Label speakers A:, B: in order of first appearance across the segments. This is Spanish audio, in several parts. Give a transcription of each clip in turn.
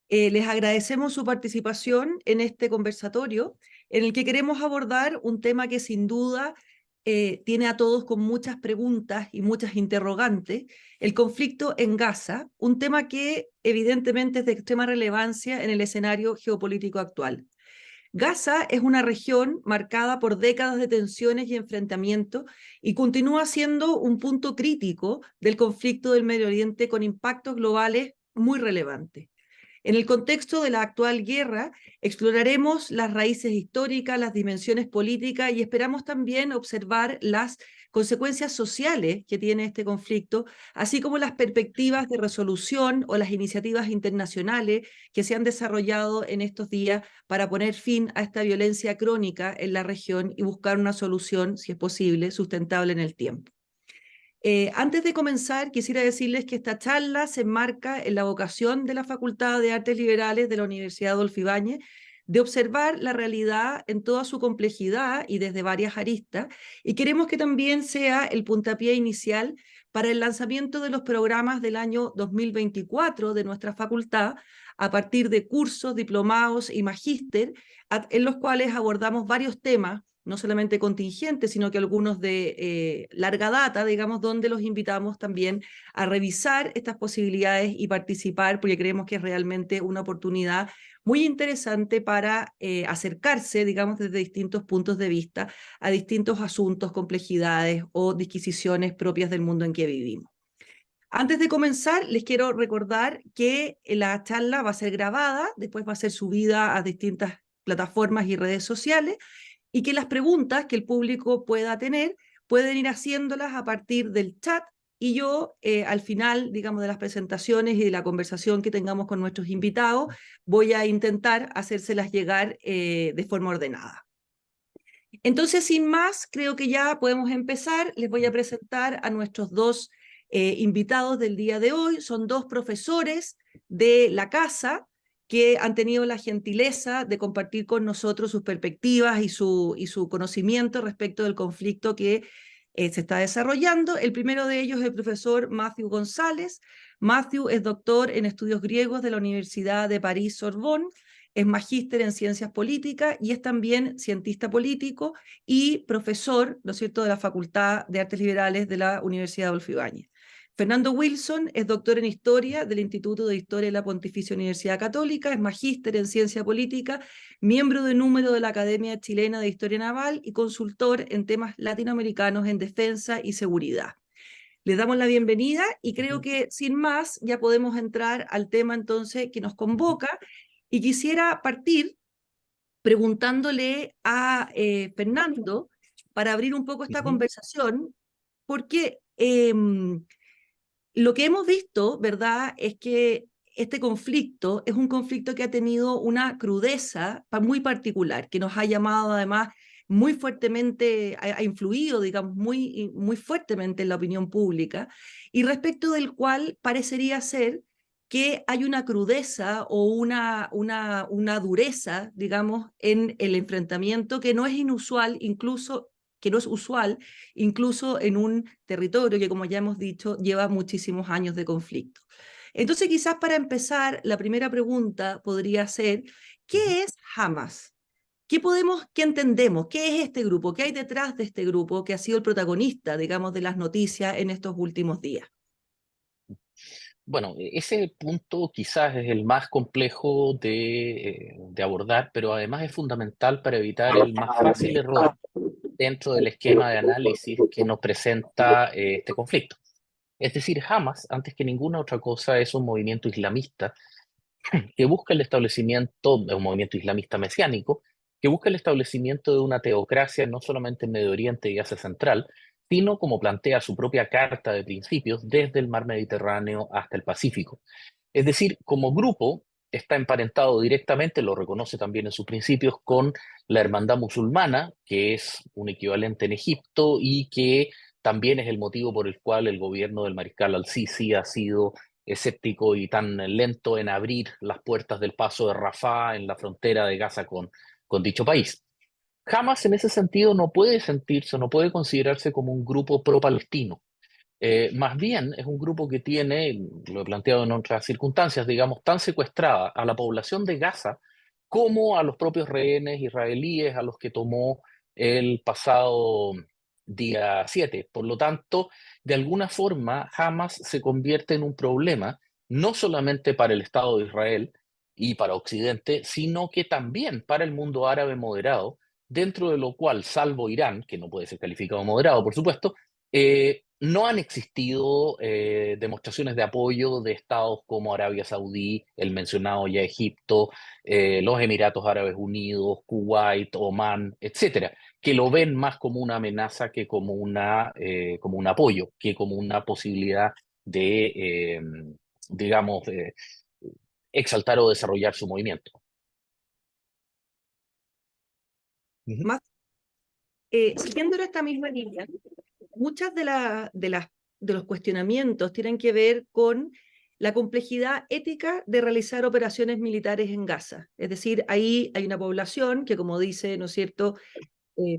A: Les agradecemos su participación en este conversatorio, en el que queremos abordar un tema que sin duda tiene a todos con muchas preguntas y muchas interrogantes: el conflicto en Gaza, un tema que evidentemente es de extrema relevancia en el escenario geopolítico actual. Gaza es una región marcada por décadas de tensiones y enfrentamientos y continúa siendo un punto crítico del conflicto del Medio Oriente, con impactos globales muy relevantes. En el contexto de la actual guerra, exploraremos las raíces históricas, las dimensiones políticas, y esperamos también observar las consecuencias sociales que tiene este conflicto, así como las perspectivas de resolución o las iniciativas internacionales que se han desarrollado en estos días para poner fin a esta violencia crónica en la región y buscar una solución, si es posible, sustentable en el tiempo. Antes de comenzar, quisiera decirles que esta charla se enmarca en la vocación de la Facultad de Artes Liberales de la Universidad Adolfo Ibáñez de observar la realidad en toda su complejidad y desde varias aristas, y queremos que también sea el puntapié inicial para el lanzamiento de los programas del año 2024 de nuestra facultad, a partir de cursos, diplomados y magíster, en los cuales abordamos varios temas, no solamente contingentes, sino que algunos de larga data, digamos, donde los invitamos también a revisar estas posibilidades y participar, porque creemos que es realmente una oportunidad muy interesante para acercarse, digamos, desde distintos puntos de vista a distintos asuntos, complejidades o disquisiciones propias del mundo en que vivimos. Antes de comenzar, les quiero recordar que la charla va a ser grabada, después va a ser subida a distintas plataformas y redes sociales, y que las preguntas que el público pueda tener pueden ir haciéndolas a partir del chat, y yo al final, digamos, de las presentaciones y de la conversación que tengamos con nuestros invitados, voy a intentar hacérselas llegar de forma ordenada. Entonces, sin más, creo que ya podemos empezar. Les voy a presentar a nuestros dos invitados del día de hoy. Son dos profesores de la casa que han tenido la gentileza de compartir con nosotros sus perspectivas y su conocimiento respecto del conflicto que se está desarrollando. El primero de ellos es el profesor Matthew González. Matthew es doctor en estudios griegos de la Universidad de París-Sorbonne, es magíster en ciencias políticas y es también cientista político y profesor, ¿no es cierto?, de la Facultad de Artes Liberales de la Universidad Adolfo Ibáñez. Fernando Wilson es doctor en Historia del Instituto de Historia de la Pontificia Universidad Católica, es magíster en Ciencia Política, miembro de número de la Academia Chilena de Historia Naval y consultor en temas latinoamericanos en defensa y seguridad. Les damos la bienvenida y creo que sin más ya podemos entrar al tema entonces que nos convoca, y quisiera partir preguntándole a Fernando, para abrir un poco esta conversación, porque lo que hemos visto, ¿verdad?, es que este conflicto es un conflicto que ha tenido una crudeza muy particular, que nos ha llamado además muy fuertemente, ha influido, digamos, muy fuertemente en la opinión pública, y respecto del cual parecería ser que hay una crudeza o una dureza, digamos, en el enfrentamiento que no es inusual, incluso que no es usual, incluso en un territorio que, como ya hemos dicho, lleva muchísimos años de conflicto. Entonces, quizás para empezar, la primera pregunta podría ser: ¿qué es Hamas? ¿Qué entendemos? ¿Qué es este grupo? ¿Qué hay detrás de este grupo que ha sido el protagonista, digamos, de las noticias en estos últimos días?
B: Bueno, ese punto quizás es el más complejo de abordar, pero además es fundamental para evitar el más fácil error dentro del esquema de análisis que nos presenta este conflicto. Es decir, Hamas, antes que ninguna otra cosa, es un movimiento islamista que busca el establecimiento de un movimiento islamista mesiánico, que busca el establecimiento de una teocracia no solamente en Medio Oriente y Asia Central, sino como plantea su propia carta de principios desde el mar Mediterráneo hasta el Pacífico. Es decir, como grupo está emparentado directamente, lo reconoce también en sus principios, con la Hermandad Musulmana, que es un equivalente en Egipto y que también es el motivo por el cual el gobierno del mariscal al-Sisi ha sido escéptico y tan lento en abrir las puertas del paso de Rafah en la frontera de Gaza con dicho país. Hamas en ese sentido no puede sentirse, no puede considerarse como un grupo pro-palestino. Más bien es un grupo que tiene, lo he planteado en otras circunstancias, digamos, tan secuestrada a la población de Gaza como a los propios rehenes israelíes a los que tomó el pasado día 7. Por lo tanto, de alguna forma, Hamas se convierte en un problema no solamente para el Estado de Israel y para Occidente, sino que también para el mundo árabe moderado, dentro de lo cual, salvo Irán, que no puede ser calificado moderado, por supuesto, no han existido demostraciones de apoyo de estados como Arabia Saudí, el mencionado ya Egipto, los Emiratos Árabes Unidos, Kuwait, Omán, etcétera, que lo ven más como una amenaza que como, como un apoyo, que como una posibilidad de, digamos, exaltar o desarrollar su movimiento. Ujú.
A: Más, siguiendo en esta misma línea, muchas de los cuestionamientos tienen que ver con la complejidad ética de realizar operaciones militares en Gaza. Es decir, ahí hay una población que, como dice, ¿no es cierto?,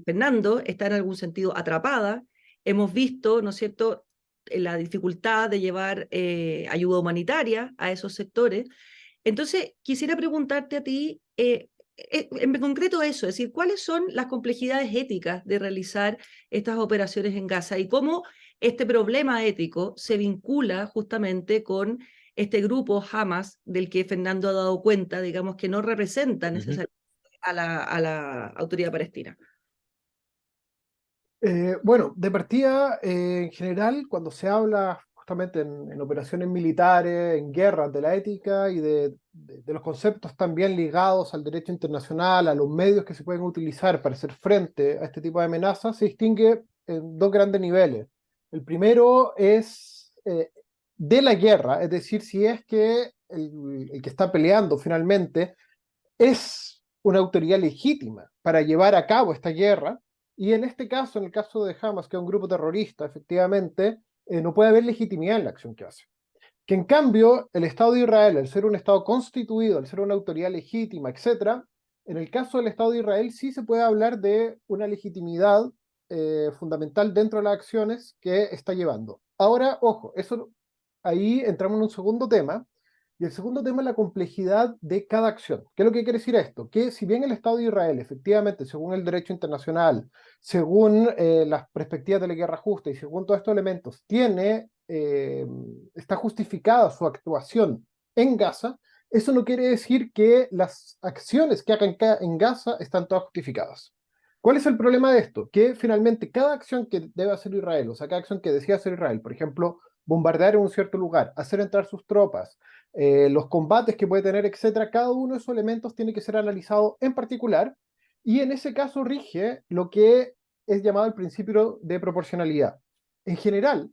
A: Fernando, está en algún sentido atrapada. Hemos visto, ¿no es cierto?, la dificultad de llevar ayuda humanitaria a esos sectores. Entonces, quisiera preguntarte a ti, en concreto eso, es decir, ¿cuáles son las complejidades éticas de realizar estas operaciones en Gaza y cómo este problema ético se vincula justamente con este grupo Hamas del que Fernando ha dado cuenta, digamos, que no representa
B: Ujú.
A: necesariamente a la autoridad palestina?
C: Bueno, de partida, en general, cuando se habla justamente en operaciones militares, en guerras, de la ética y de los conceptos también ligados al derecho internacional, a los medios que se pueden utilizar para hacer frente a este tipo de amenazas, se distingue en dos grandes niveles. El primero es de la guerra, es decir, si es que el que está peleando finalmente es una autoridad legítima para llevar a cabo esta guerra, y en este caso, en el caso de Hamas, que es un grupo terrorista, efectivamente, no puede haber legitimidad en la acción que hace. Que en cambio, el Estado de Israel, al ser un Estado constituido, al ser una autoridad legítima, etcétera, en el caso del Estado de Israel sí se puede hablar de una legitimidad fundamental dentro de las acciones que está llevando. Ahora, ojo, eso ahí entramos en un segundo tema, y el segundo tema es la complejidad de cada acción. ¿Qué es lo que quiere decir esto? Que si bien el Estado de Israel, efectivamente, según el derecho internacional, según las perspectivas de la guerra justa y según todos estos elementos, está justificada su actuación en Gaza, eso no quiere decir que las acciones que hagan en Gaza están todas justificadas. ¿Cuál es el problema de esto? Que finalmente cada acción que debe hacer Israel, o sea, cada acción que decida hacer Israel, por ejemplo, bombardear en un cierto lugar, hacer entrar sus tropas, los combates que puede tener, etcétera, cada uno de esos elementos tiene que ser analizado en particular, y en ese caso rige lo que es llamado el principio de proporcionalidad. En general,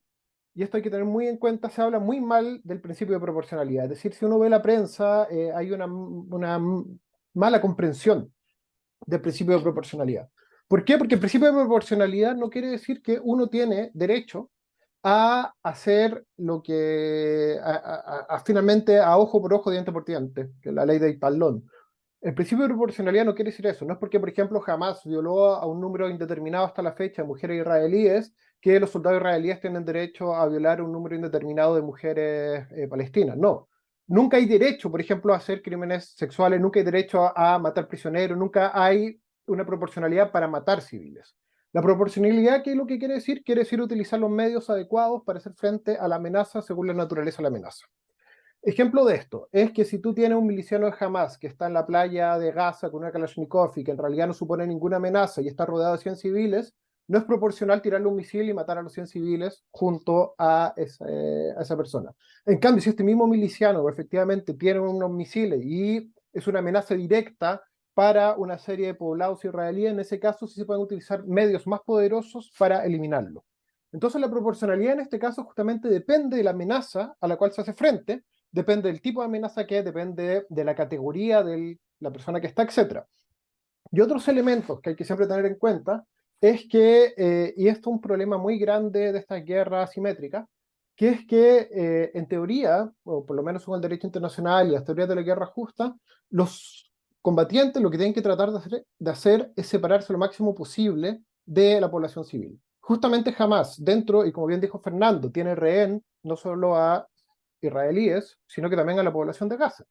C: y esto hay que tener muy en cuenta, se habla muy mal del principio de proporcionalidad. Es decir, si uno ve la prensa, hay una mala comprensión del principio de proporcionalidad. ¿Por qué? Porque el principio de proporcionalidad no quiere decir que uno tiene derecho a hacer lo que, finalmente, a ojo por ojo, diente por diente, que es la ley de Talón. El principio de proporcionalidad no quiere decir eso. No es porque, por ejemplo, jamás violó a un número indeterminado hasta la fecha de mujeres israelíes, que los soldados israelíes tienen derecho a violar un número indeterminado de mujeres palestinas. No. Nunca hay derecho, por ejemplo, a hacer crímenes sexuales, nunca hay derecho a matar prisioneros, nunca hay una proporcionalidad para matar civiles. La proporcionalidad, ¿qué es lo que quiere decir? Quiere decir utilizar los medios adecuados para hacer frente a la amenaza según la naturaleza de la amenaza. Ejemplo de esto es que si tú tienes un miliciano de Hamas que está en la playa de Gaza con una Kalashnikov y que en realidad no supone ninguna amenaza y está rodeado de 100 civiles, no es proporcional tirarle un misil y matar a los 100 civiles junto a esa persona. En cambio, si este mismo miliciano efectivamente tiene unos misiles y es una amenaza directa para una serie de poblados israelíes, en ese caso sí se pueden utilizar medios más poderosos para eliminarlo. Entonces la proporcionalidad en este caso justamente depende de la amenaza a la cual se hace frente, depende del tipo de amenaza que es, depende de la categoría de la persona que está, etc. Y otros elementos que hay que siempre tener en cuenta es que, y esto es un problema muy grande de estas guerras asimétricas, que es que en teoría, o por lo menos según el derecho internacional y las teorías de la guerra justa, los combatientes lo que tienen que tratar de hacer es separarse lo máximo posible de la población civil. justamente Hamás, dentro, y como bien dijo Fernando, tiene rehén no solo a israelíes, sino que también a la población de Gaza.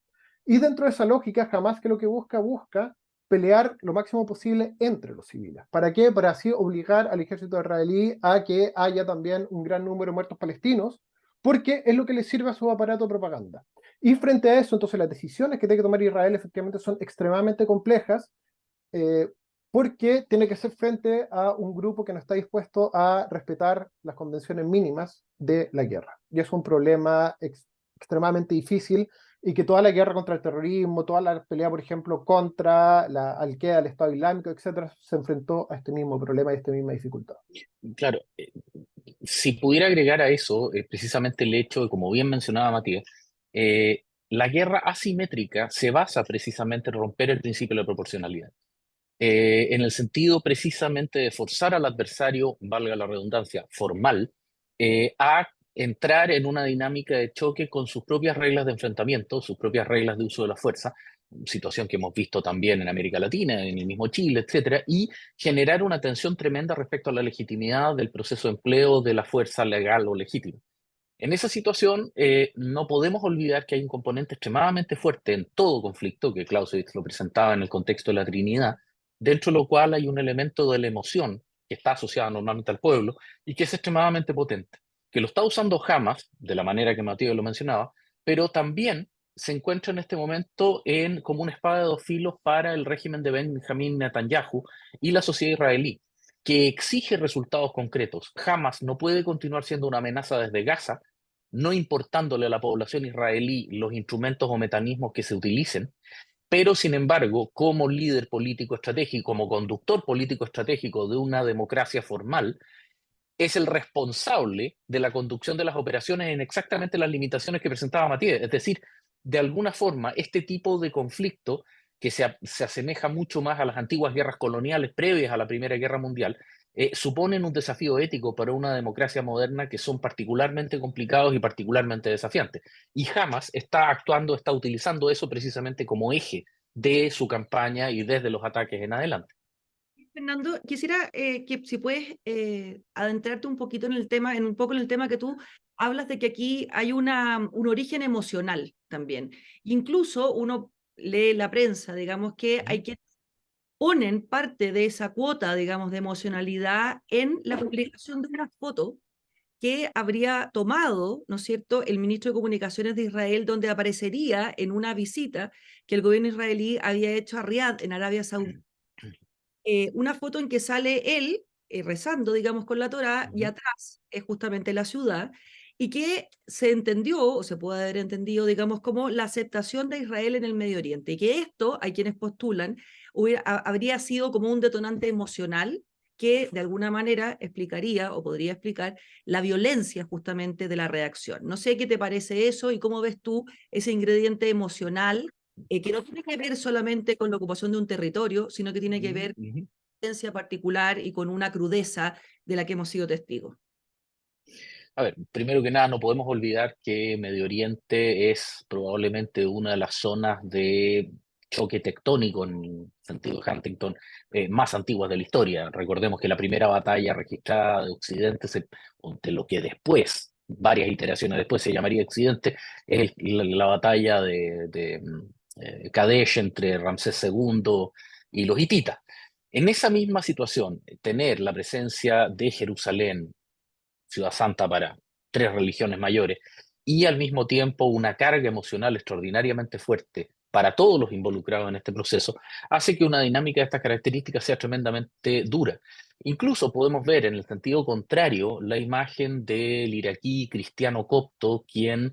C: Y dentro de esa lógica, Hamás que lo que busca pelear lo máximo posible entre los civiles. ¿Para qué? Para así obligar al ejército israelí a que haya también un gran número de muertos palestinos, porque es lo que le sirve a su aparato de propaganda. Y frente a eso, entonces las decisiones que tiene que tomar Israel efectivamente son extremadamente complejas, eh, porque tiene que ser frente a un grupo que no está dispuesto a respetar las convenciones mínimas de la guerra. Y es un problema extremadamente difícil, y que toda la guerra contra el terrorismo, toda la pelea, por ejemplo, contra la Al-Qaeda, el Estado Islámico, etcétera, se enfrentó a este mismo problema y a esta misma dificultad.
B: Claro, si pudiera agregar a eso, precisamente el hecho de, como bien mencionaba Matías, la guerra asimétrica se basa precisamente en romper el principio de la proporcionalidad. En el sentido precisamente de forzar al adversario, valga la redundancia, formal, a entrar en una dinámica de choque con sus propias reglas de enfrentamiento, sus propias reglas de uso de la fuerza, situación que hemos visto también en América Latina, en el mismo Chile, etcétera, y generar una tensión tremenda respecto a la legitimidad del proceso de empleo de la fuerza legal o legítima. En esa situación, no podemos olvidar que hay un componente extremadamente fuerte en todo conflicto, que Clausewitz lo presentaba en el contexto de la Trinidad, dentro de lo cual hay un elemento de la emoción que está asociada normalmente al pueblo y que es extremadamente potente, que lo está usando Hamas, de la manera que Matías lo mencionaba, pero también se encuentra en este momento como una espada de dos filos para el régimen de Benjamín Netanyahu y la sociedad israelí, que exige resultados concretos. Hamas no puede continuar siendo una amenaza desde Gaza, no importándole a la población israelí los instrumentos o mecanismos que se utilicen, pero sin embargo, como líder político estratégico, como conductor político estratégico de una democracia formal, es el responsable de la conducción de las operaciones en exactamente las limitaciones que presentaba Matías. Es decir, de alguna forma, este tipo de conflicto que se asemeja mucho más a las antiguas guerras coloniales previas a la Primera Guerra Mundial, suponen un desafío ético para una democracia moderna que son particularmente complicados y particularmente desafiantes. Y Hamas está actuando, está utilizando eso precisamente como eje de su campaña y desde los ataques en adelante.
A: Fernando, quisiera que si puedes adentrarte un poquito en el tema, un poco en el tema que tú hablas de que aquí hay un origen emocional también. Incluso uno lee la prensa, digamos que hay que ponen parte de esa cuota, digamos, de emocionalidad en la publicación de una foto que habría tomado, ¿no es cierto?, el ministro de Comunicaciones de Israel, donde aparecería en una visita que el gobierno israelí había hecho a Riad, en Arabia Saudita, una foto en que sale él rezando, digamos, con la Torá, y atrás es justamente la ciudad, y que se entendió, o se puede haber entendido, digamos, como la aceptación de Israel en el Medio Oriente, y que esto, hay quienes postulan, habría sido como un detonante emocional que de alguna manera explicaría o podría explicar la violencia justamente de la reacción. No sé qué te parece eso y cómo ves tú ese ingrediente emocional que no tiene que ver solamente con la ocupación de un territorio, sino que tiene que ver con una experiencia particular y con una crudeza de la que hemos sido testigos.
B: A ver, primero que nada, no podemos olvidar que Medio Oriente es probablemente una de las zonas de choque tectónico, en sentido de Huntington, más antiguas de la historia. Recordemos que la primera batalla registrada de Occidente, de lo que después, varias iteraciones después, se llamaría Occidente, es la batalla de Kadesh entre Ramsés II y los hititas. En esa misma situación, tener la presencia de Jerusalén, ciudad santa para tres religiones mayores, y al mismo tiempo una carga emocional extraordinariamente fuerte para todos los involucrados en este proceso, hace que una dinámica de estas características sea tremendamente dura. Incluso podemos ver en el sentido contrario la imagen del iraquí cristiano copto, quien,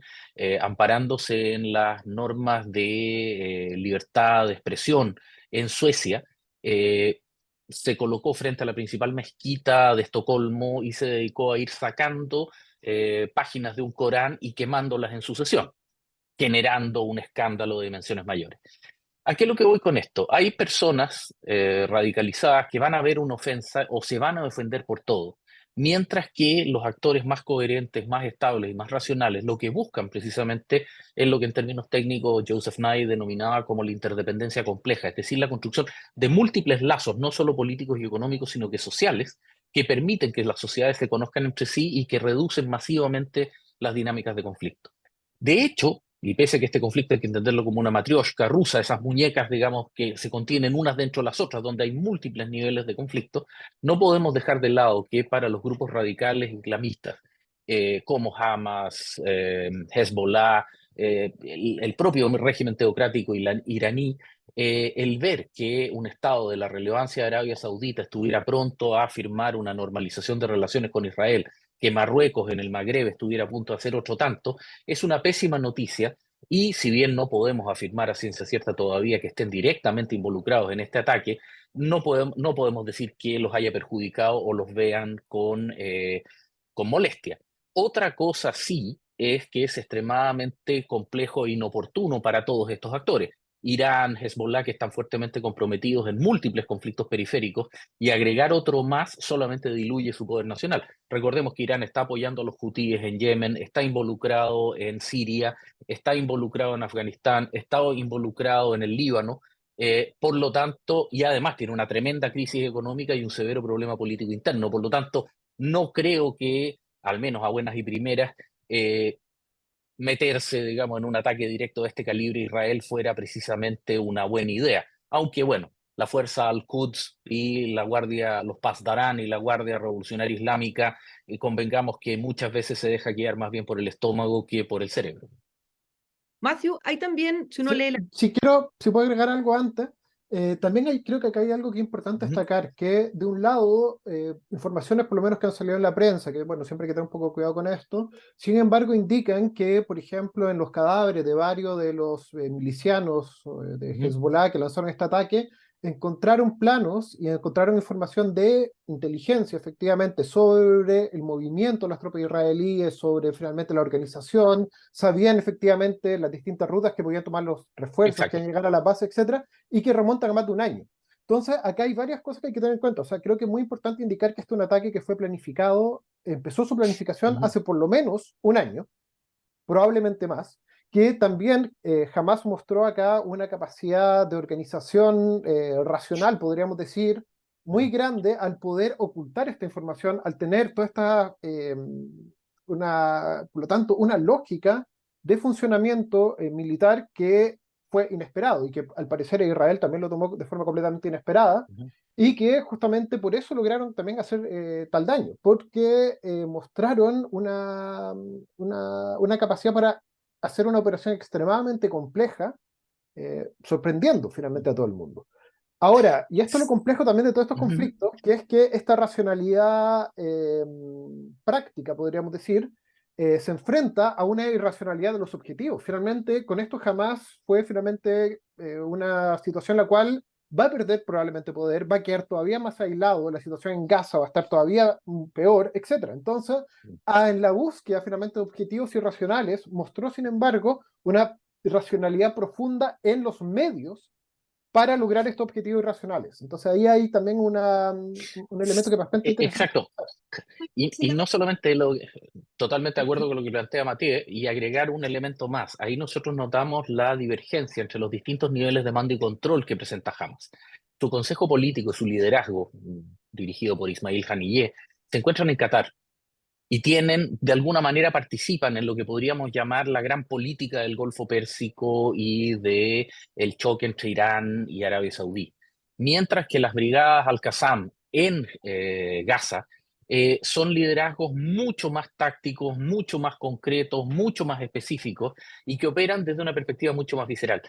B: amparándose en las normas de libertad de expresión en Suecia, eh, se colocó frente a la principal mezquita de Estocolmo y se dedicó a ir sacando páginas de un Corán y quemándolas en sucesión, generando un escándalo de dimensiones mayores. ¿A qué es lo que voy con esto? Hay personas radicalizadas que van a ver una ofensa o se van a defender por todo, mientras que los actores más coherentes, más estables y más racionales lo que buscan precisamente es lo que en términos técnicos Joseph Nye denominaba como la interdependencia compleja, es decir, la construcción de múltiples lazos, no solo políticos y económicos, sino que sociales, que permiten que las sociedades se conozcan entre sí y que reducen masivamente las dinámicas de conflicto. De hecho, y pese a que este conflicto hay que entenderlo como una matrioshka rusa, esas muñecas, digamos, que se contienen unas dentro de las otras, donde hay múltiples niveles de conflicto, no podemos dejar de lado que para los grupos radicales islamistas, como Hamas, Hezbollah, el propio régimen teocrático iraní, el ver que un Estado de la relevancia de Arabia Saudita estuviera pronto a firmar una normalización de relaciones con Israel, que Marruecos en el Magreb estuviera a punto de hacer otro tanto, es una pésima noticia. Y si bien no podemos afirmar a ciencia cierta todavía que estén directamente involucrados en este ataque, no podemos decir que los haya perjudicado o los vean con molestia. Otra cosa sí es que es extremadamente complejo e inoportuno para todos estos actores. Irán, Hezbollah, que están fuertemente comprometidos en múltiples conflictos periféricos, y agregar otro más solamente diluye su poder nacional. Recordemos que Irán está apoyando a los hutíes en Yemen, está involucrado en Siria, está involucrado en Afganistán, está involucrado en el Líbano, por lo tanto, y además tiene una tremenda crisis económica y un severo problema político interno. Por lo tanto, no creo que, al menos a buenas y primeras, meterse, digamos, en un ataque directo de este calibre a Israel fuera precisamente una buena idea. Aunque, bueno, la fuerza Al-Quds y la Guardia, los Pasdaran y la Guardia Revolucionaria Islámica, convengamos que muchas veces se deja guiar más bien por el estómago que por el cerebro.
A: Matthew, hay también, si uno lee la...
C: Si puedo agregar algo antes, también creo que acá hay algo que es importante destacar, que de un lado, informaciones por lo menos que han salido en la prensa, que bueno, siempre hay que tener un poco de cuidado con esto, sin embargo indican que, por ejemplo, en los cadáveres de varios de los milicianos de Hezbollah que lanzaron este ataque, encontraron planos y encontraron información de inteligencia, efectivamente, sobre el movimiento de las tropas israelíes, sobre finalmente la organización, sabían efectivamente las distintas rutas que podían tomar los refuerzos, que llegar a la base, etcétera, y que remontan a más de un año. Entonces, acá hay varias cosas que hay que tener en cuenta. O sea, creo que es muy importante indicar que este es un ataque que fue planificado, empezó su planificación hace por lo menos un año, probablemente más, que también Hamas mostró acá una capacidad de organización racional, podríamos decir, muy grande al poder ocultar esta información, al tener toda esta, por lo tanto, una lógica de funcionamiento militar que fue inesperado y que al parecer Israel también lo tomó de forma completamente inesperada y que justamente por eso lograron también hacer tal daño, porque mostraron una capacidad para hacer una operación extremadamente compleja, sorprendiendo finalmente a todo el mundo. Ahora, y esto es lo complejo también de todos estos conflictos, que es que esta racionalidad práctica, podríamos decir, se enfrenta a una irracionalidad de los objetivos. Finalmente, con esto jamás fue finalmente una situación en la cual va a perder probablemente poder, va a quedar todavía más aislado, la situación en Gaza va a estar todavía peor, etc. Entonces, en la búsqueda finalmente de objetivos irracionales, mostró, sin embargo, una irracionalidad profunda en los medios para lograr estos objetivos irracionales. Entonces ahí hay también un elemento que es bastante interesante.
B: Exacto. Y no solamente totalmente de acuerdo con lo que plantea Matías, y agregar un elemento más. Ahí nosotros notamos la divergencia entre los distintos niveles de mando y control que presenta Hamas. Su consejo político, su liderazgo, dirigido por Ismail Haniyeh, se encuentran en Qatar y de alguna manera participan en lo que podríamos llamar la gran política del Golfo Pérsico y de el choque entre Irán y Arabia Saudí. Mientras que las brigadas Al-Qassam en Gaza son liderazgos mucho más tácticos, mucho más concretos, mucho más específicos y que operan desde una perspectiva mucho más visceral.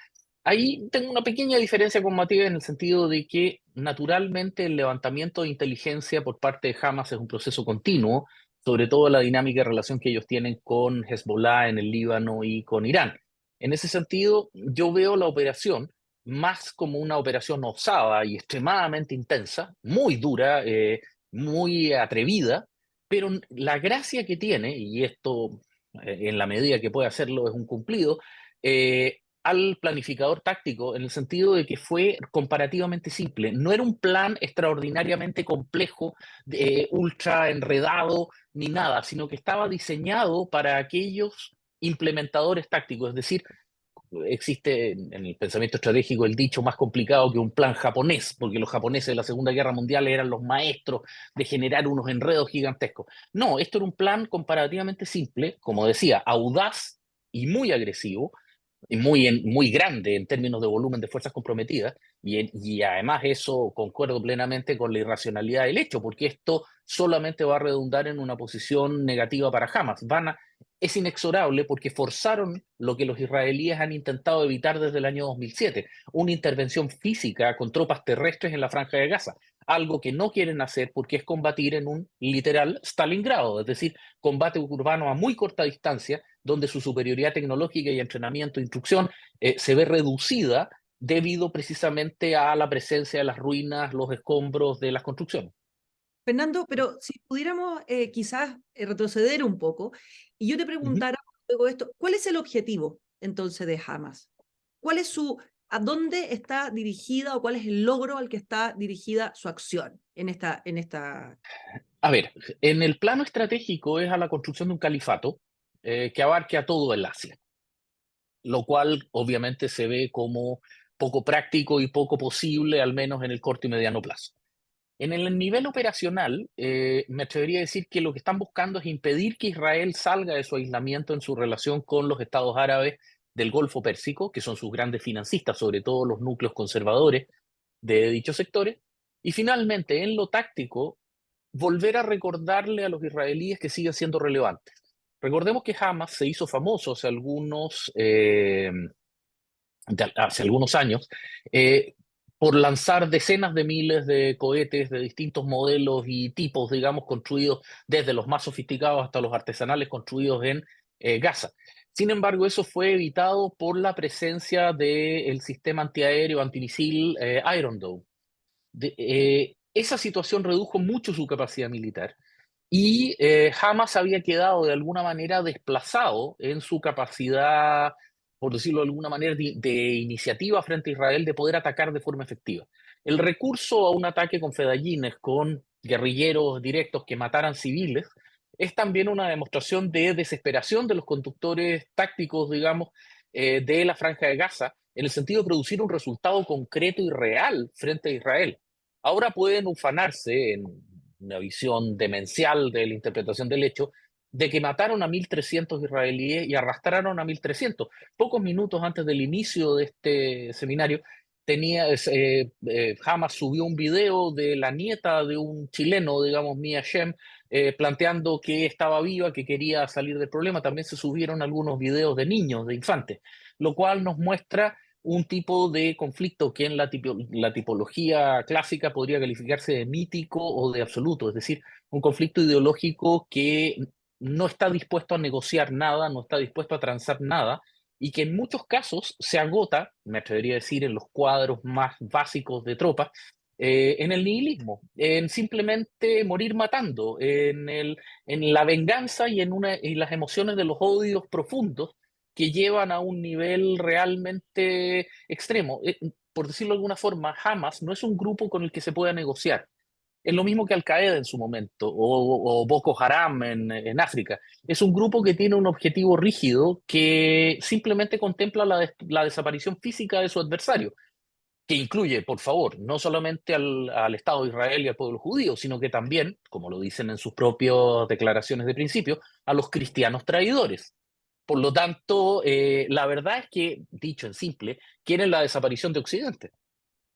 B: Ahí tengo una pequeña diferencia con Matías en el sentido de que naturalmente el levantamiento de inteligencia por parte de Hamas es un proceso continuo, sobre todo la dinámica de relación que ellos tienen con Hezbollah en el Líbano y con Irán. En ese sentido, yo veo la operación más como una operación osada y extremadamente intensa, muy dura, muy atrevida, pero la gracia que tiene, y esto en la medida que puede hacerlo es un cumplido, al planificador táctico, en el sentido de que fue comparativamente simple. No era un plan extraordinariamente complejo, ultra enredado, ni nada, sino que estaba diseñado para aquellos implementadores tácticos, es decir, existe en el pensamiento estratégico el dicho más complicado que un plan japonés, porque los japoneses de la Segunda Guerra Mundial eran los maestros de generar unos enredos gigantescos. No, esto era un plan comparativamente simple, como decía, audaz y muy agresivo, y muy grande en términos de volumen de fuerzas comprometidas, y además eso concuerdo plenamente con la irracionalidad del hecho, porque esto solamente va a redundar en una posición negativa para Hamas. Es inexorable porque forzaron lo que los israelíes han intentado evitar desde el año 2007, una intervención física con tropas terrestres en la Franja de Gaza, algo que no quieren hacer porque es combatir en un literal Stalingrado, es decir, combate urbano a muy corta distancia, donde su superioridad tecnológica y entrenamiento e instrucción se ve reducida debido precisamente a la presencia de las ruinas, los escombros de las construcciones.
A: Fernando, pero si pudiéramos quizás retroceder un poco y yo te preguntara luego esto, ¿cuál es el objetivo entonces de Hamas? ¿Cuál es a dónde está dirigida o cuál es el logro al que está dirigida su acción en esta...
B: A ver, en el plano estratégico es a la construcción de un califato que abarque a todo el Asia, lo cual obviamente se ve como poco práctico y poco posible, al menos en el corto y mediano plazo. En el nivel operacional, me atrevería a decir que lo que están buscando es impedir que Israel salga de su aislamiento en su relación con los estados árabes del Golfo Pérsico, que son sus grandes financistas, sobre todo los núcleos conservadores de dichos sectores. Y finalmente, en lo táctico, volver a recordarle a los israelíes que siguen siendo relevantes. Recordemos que Hamas se hizo famoso hace algunos años por lanzar decenas de miles de cohetes de distintos modelos y tipos, digamos, construidos desde los más sofisticados hasta los artesanales construidos en Gaza. Sin embargo, eso fue evitado por la presencia del sistema antiaéreo antimisil Iron Dome. Esa situación redujo mucho su capacidad militar y Hamas había quedado de alguna manera desplazado en su capacidad, por decirlo de alguna manera, de iniciativa frente a Israel de poder atacar de forma efectiva. El recurso a un ataque con fedayines, con guerrilleros directos que mataran civiles, es también una demostración de desesperación de los conductores tácticos, digamos, de la Franja de Gaza, en el sentido de producir un resultado concreto y real frente a Israel. Ahora pueden ufanarse en una visión demencial de la interpretación del hecho, de que mataron a 1.300 israelíes y arrastraron a 1.300. Pocos minutos antes del inicio de este seminario, Hamas subió un video de la nieta de un chileno, digamos, Mia Shem, planteando que estaba viva, que quería salir del problema. También se subieron algunos videos de niños, de infantes, lo cual nos muestra un tipo de conflicto que en la tipología clásica podría calificarse de mítico o de absoluto, es decir, un conflicto ideológico que no está dispuesto a negociar nada, no está dispuesto a transar nada, y que en muchos casos se agota, me atrevería a decir, en los cuadros más básicos de tropas, en el nihilismo, en simplemente morir matando, en la venganza y en las emociones de los odios profundos que llevan a un nivel realmente extremo. Por decirlo de alguna forma, Hamas no es un grupo con el que se pueda negociar. Es lo mismo que Al-Qaeda en su momento, o Boko Haram en África. Es un grupo que tiene un objetivo rígido que simplemente contempla la desaparición física de su adversario, que incluye, por favor, no solamente al Estado de Israel y al pueblo judío, sino que también, como lo dicen en sus propias declaraciones de principio, a los cristianos traidores. Por lo tanto, la verdad es que, dicho en simple, quieren la desaparición de Occidente.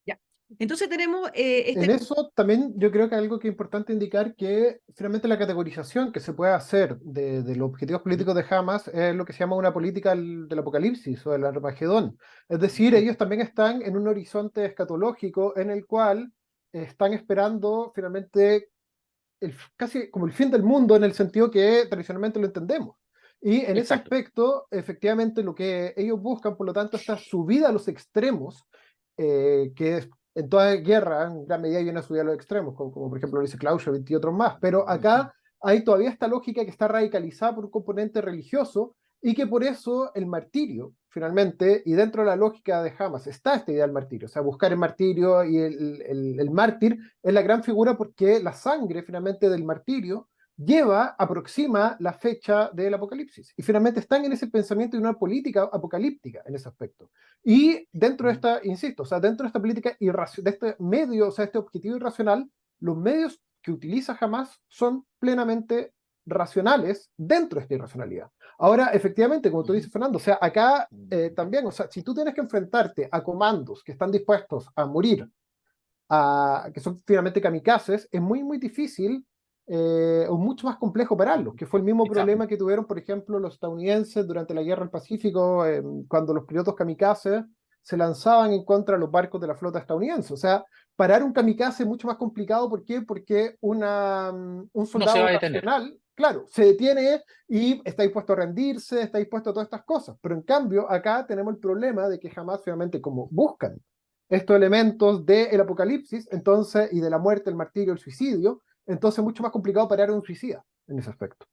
A: Ya. Entonces tenemos
C: En eso también yo creo que algo que es importante indicar que finalmente la categorización que se puede hacer de los objetivos políticos de Hamas es lo que se llama una política del apocalipsis o del Armagedón. Es decir, ellos también están en un horizonte escatológico en el cual están esperando finalmente casi como el fin del mundo en el sentido que tradicionalmente lo entendemos. Y en ese
B: Exacto.
C: aspecto, efectivamente, lo que ellos buscan, por lo tanto, esta subida a los extremos, que es, en toda guerra, en gran medida hay una subida a los extremos, como por ejemplo lo dice Clausewitz y otros más, pero acá hay todavía esta lógica que está radicalizada por un componente religioso y que por eso el martirio, finalmente, y dentro de la lógica de Hamas está esta idea del martirio, o sea, buscar el martirio y el mártir es la gran figura porque la sangre, finalmente, del martirio aproxima la fecha del apocalipsis. Y finalmente están en ese pensamiento de una política apocalíptica en ese aspecto. Y dentro de esta, insisto, o sea, dentro de esta política de este medio, o sea, este objetivo irracional, los medios que utiliza Hamas son plenamente racionales dentro de esta irracionalidad. Ahora, efectivamente, como tú dices, Fernando, o sea, acá también, o sea, si tú tienes que enfrentarte a comandos que están dispuestos a morir, que son finalmente kamikazes, es muy, muy difícil o mucho más complejo pararlos, que fue el mismo problema que tuvieron, por ejemplo, los estadounidenses durante la Guerra del Pacífico, cuando los pilotos kamikazes se lanzaban en contra de los barcos de la flota estadounidense. O sea, parar un kamikaze es mucho más complicado. ¿Por qué? Porque un
B: No se
C: soldado
B: va a detener.
C: racional, claro, se detiene y está dispuesto a rendirse, está dispuesto a todas estas cosas. Pero en cambio, acá tenemos el problema de que jamás, finalmente, como buscan estos elementos del apocalipsis, entonces, y de la muerte, el martirio, el suicidio, entonces es mucho más complicado parar a un suicida en ese aspecto.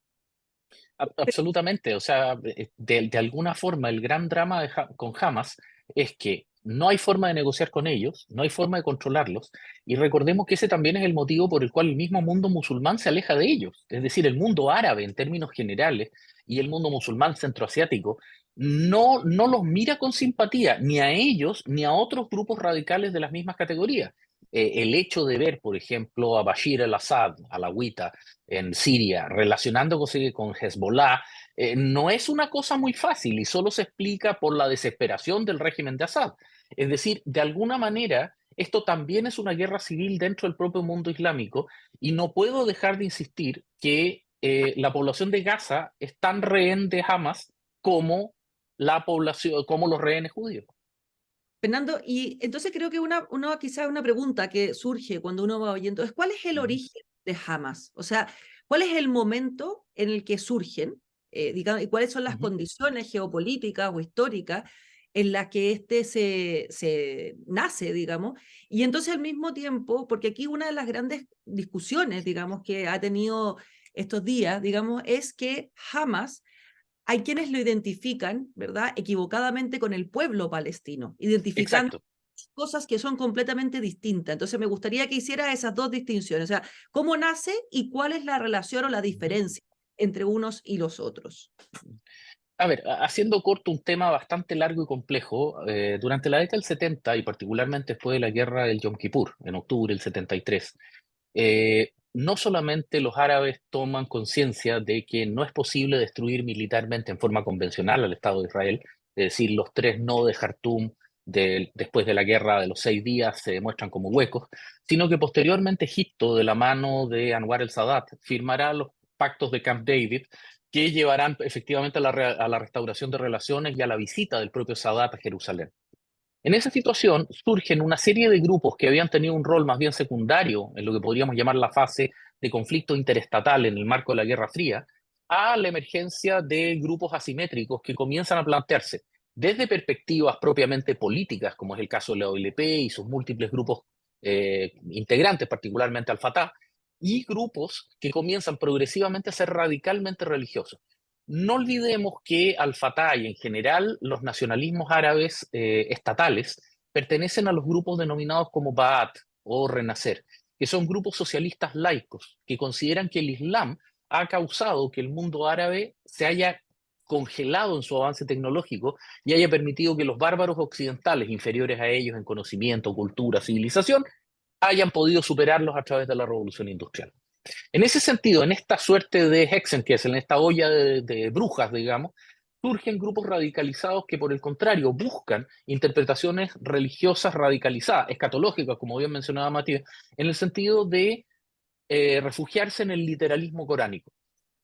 B: Absolutamente, o sea, de alguna forma el gran drama con Hamas es que no hay forma de negociar con ellos, no hay forma de controlarlos, y recordemos que ese también es el motivo por el cual el mismo mundo musulmán se aleja de ellos, es decir, el mundo árabe en términos generales y el mundo musulmán centroasiático no los mira con simpatía ni a ellos ni a otros grupos radicales de las mismas categorías. El hecho de ver, por ejemplo, a Bashir al-Assad, alawita, en Siria, relacionándose con Hezbollah, no es una cosa muy fácil y solo se explica por la desesperación del régimen de Assad. Es decir, de alguna manera, esto también es una guerra civil dentro del propio mundo islámico y no puedo dejar de insistir que la población de Gaza es tan rehén de Hamas como la población, como los rehenes judíos.
A: Fernando, y entonces creo que quizás una pregunta que surge cuando uno va oyendo es ¿cuál es el origen de Hamas? O sea, ¿cuál es el momento en el que surgen, digamos, y cuáles son las condiciones geopolíticas o históricas en las que se nace, digamos? Y entonces al mismo tiempo, porque aquí una de las grandes discusiones, digamos, que ha tenido estos días, digamos, es que Hamas hay quienes lo identifican, ¿verdad?, equivocadamente con el pueblo palestino, identificando
B: Exacto.
A: cosas que son completamente distintas. Entonces me gustaría que hiciera esas dos distinciones, o sea, cómo nace y cuál es la relación o la diferencia entre unos y los otros.
B: A ver, haciendo corto un tema bastante largo y complejo, durante la década del 70 y particularmente después de la guerra del Yom Kippur, en octubre del 73, no solamente los árabes toman conciencia de que no es posible destruir militarmente en forma convencional al Estado de Israel, es decir, los tres no de Jartum después de la guerra de los 6 días se demuestran como huecos, sino que posteriormente Egipto, de la mano de Anwar el-Sadat, firmará los pactos de Camp David que llevarán efectivamente a la restauración de relaciones y a la visita del propio Sadat a Jerusalén. En esa situación surgen una serie de grupos que habían tenido un rol más bien secundario en lo que podríamos llamar la fase de conflicto interestatal en el marco de la Guerra Fría, a la emergencia de grupos asimétricos que comienzan a plantearse desde perspectivas propiamente políticas, como es el caso de la OLP y sus múltiples grupos integrantes, particularmente al-Fatah, y grupos que comienzan progresivamente a ser radicalmente religiosos. No olvidemos que al-Fatah y en general los nacionalismos árabes estatales pertenecen a los grupos denominados como Ba'ath o Renacer, que son grupos socialistas laicos que consideran que el Islam ha causado que el mundo árabe se haya congelado en su avance tecnológico y haya permitido que los bárbaros occidentales, inferiores a ellos en conocimiento, cultura, civilización, hayan podido superarlos a través de la revolución industrial. En ese sentido, en esta suerte de Hexenkessel, en esta olla de brujas, digamos, surgen grupos radicalizados que, por el contrario, buscan interpretaciones religiosas radicalizadas, escatológicas, como bien mencionaba Matías, en el sentido de refugiarse en el literalismo coránico.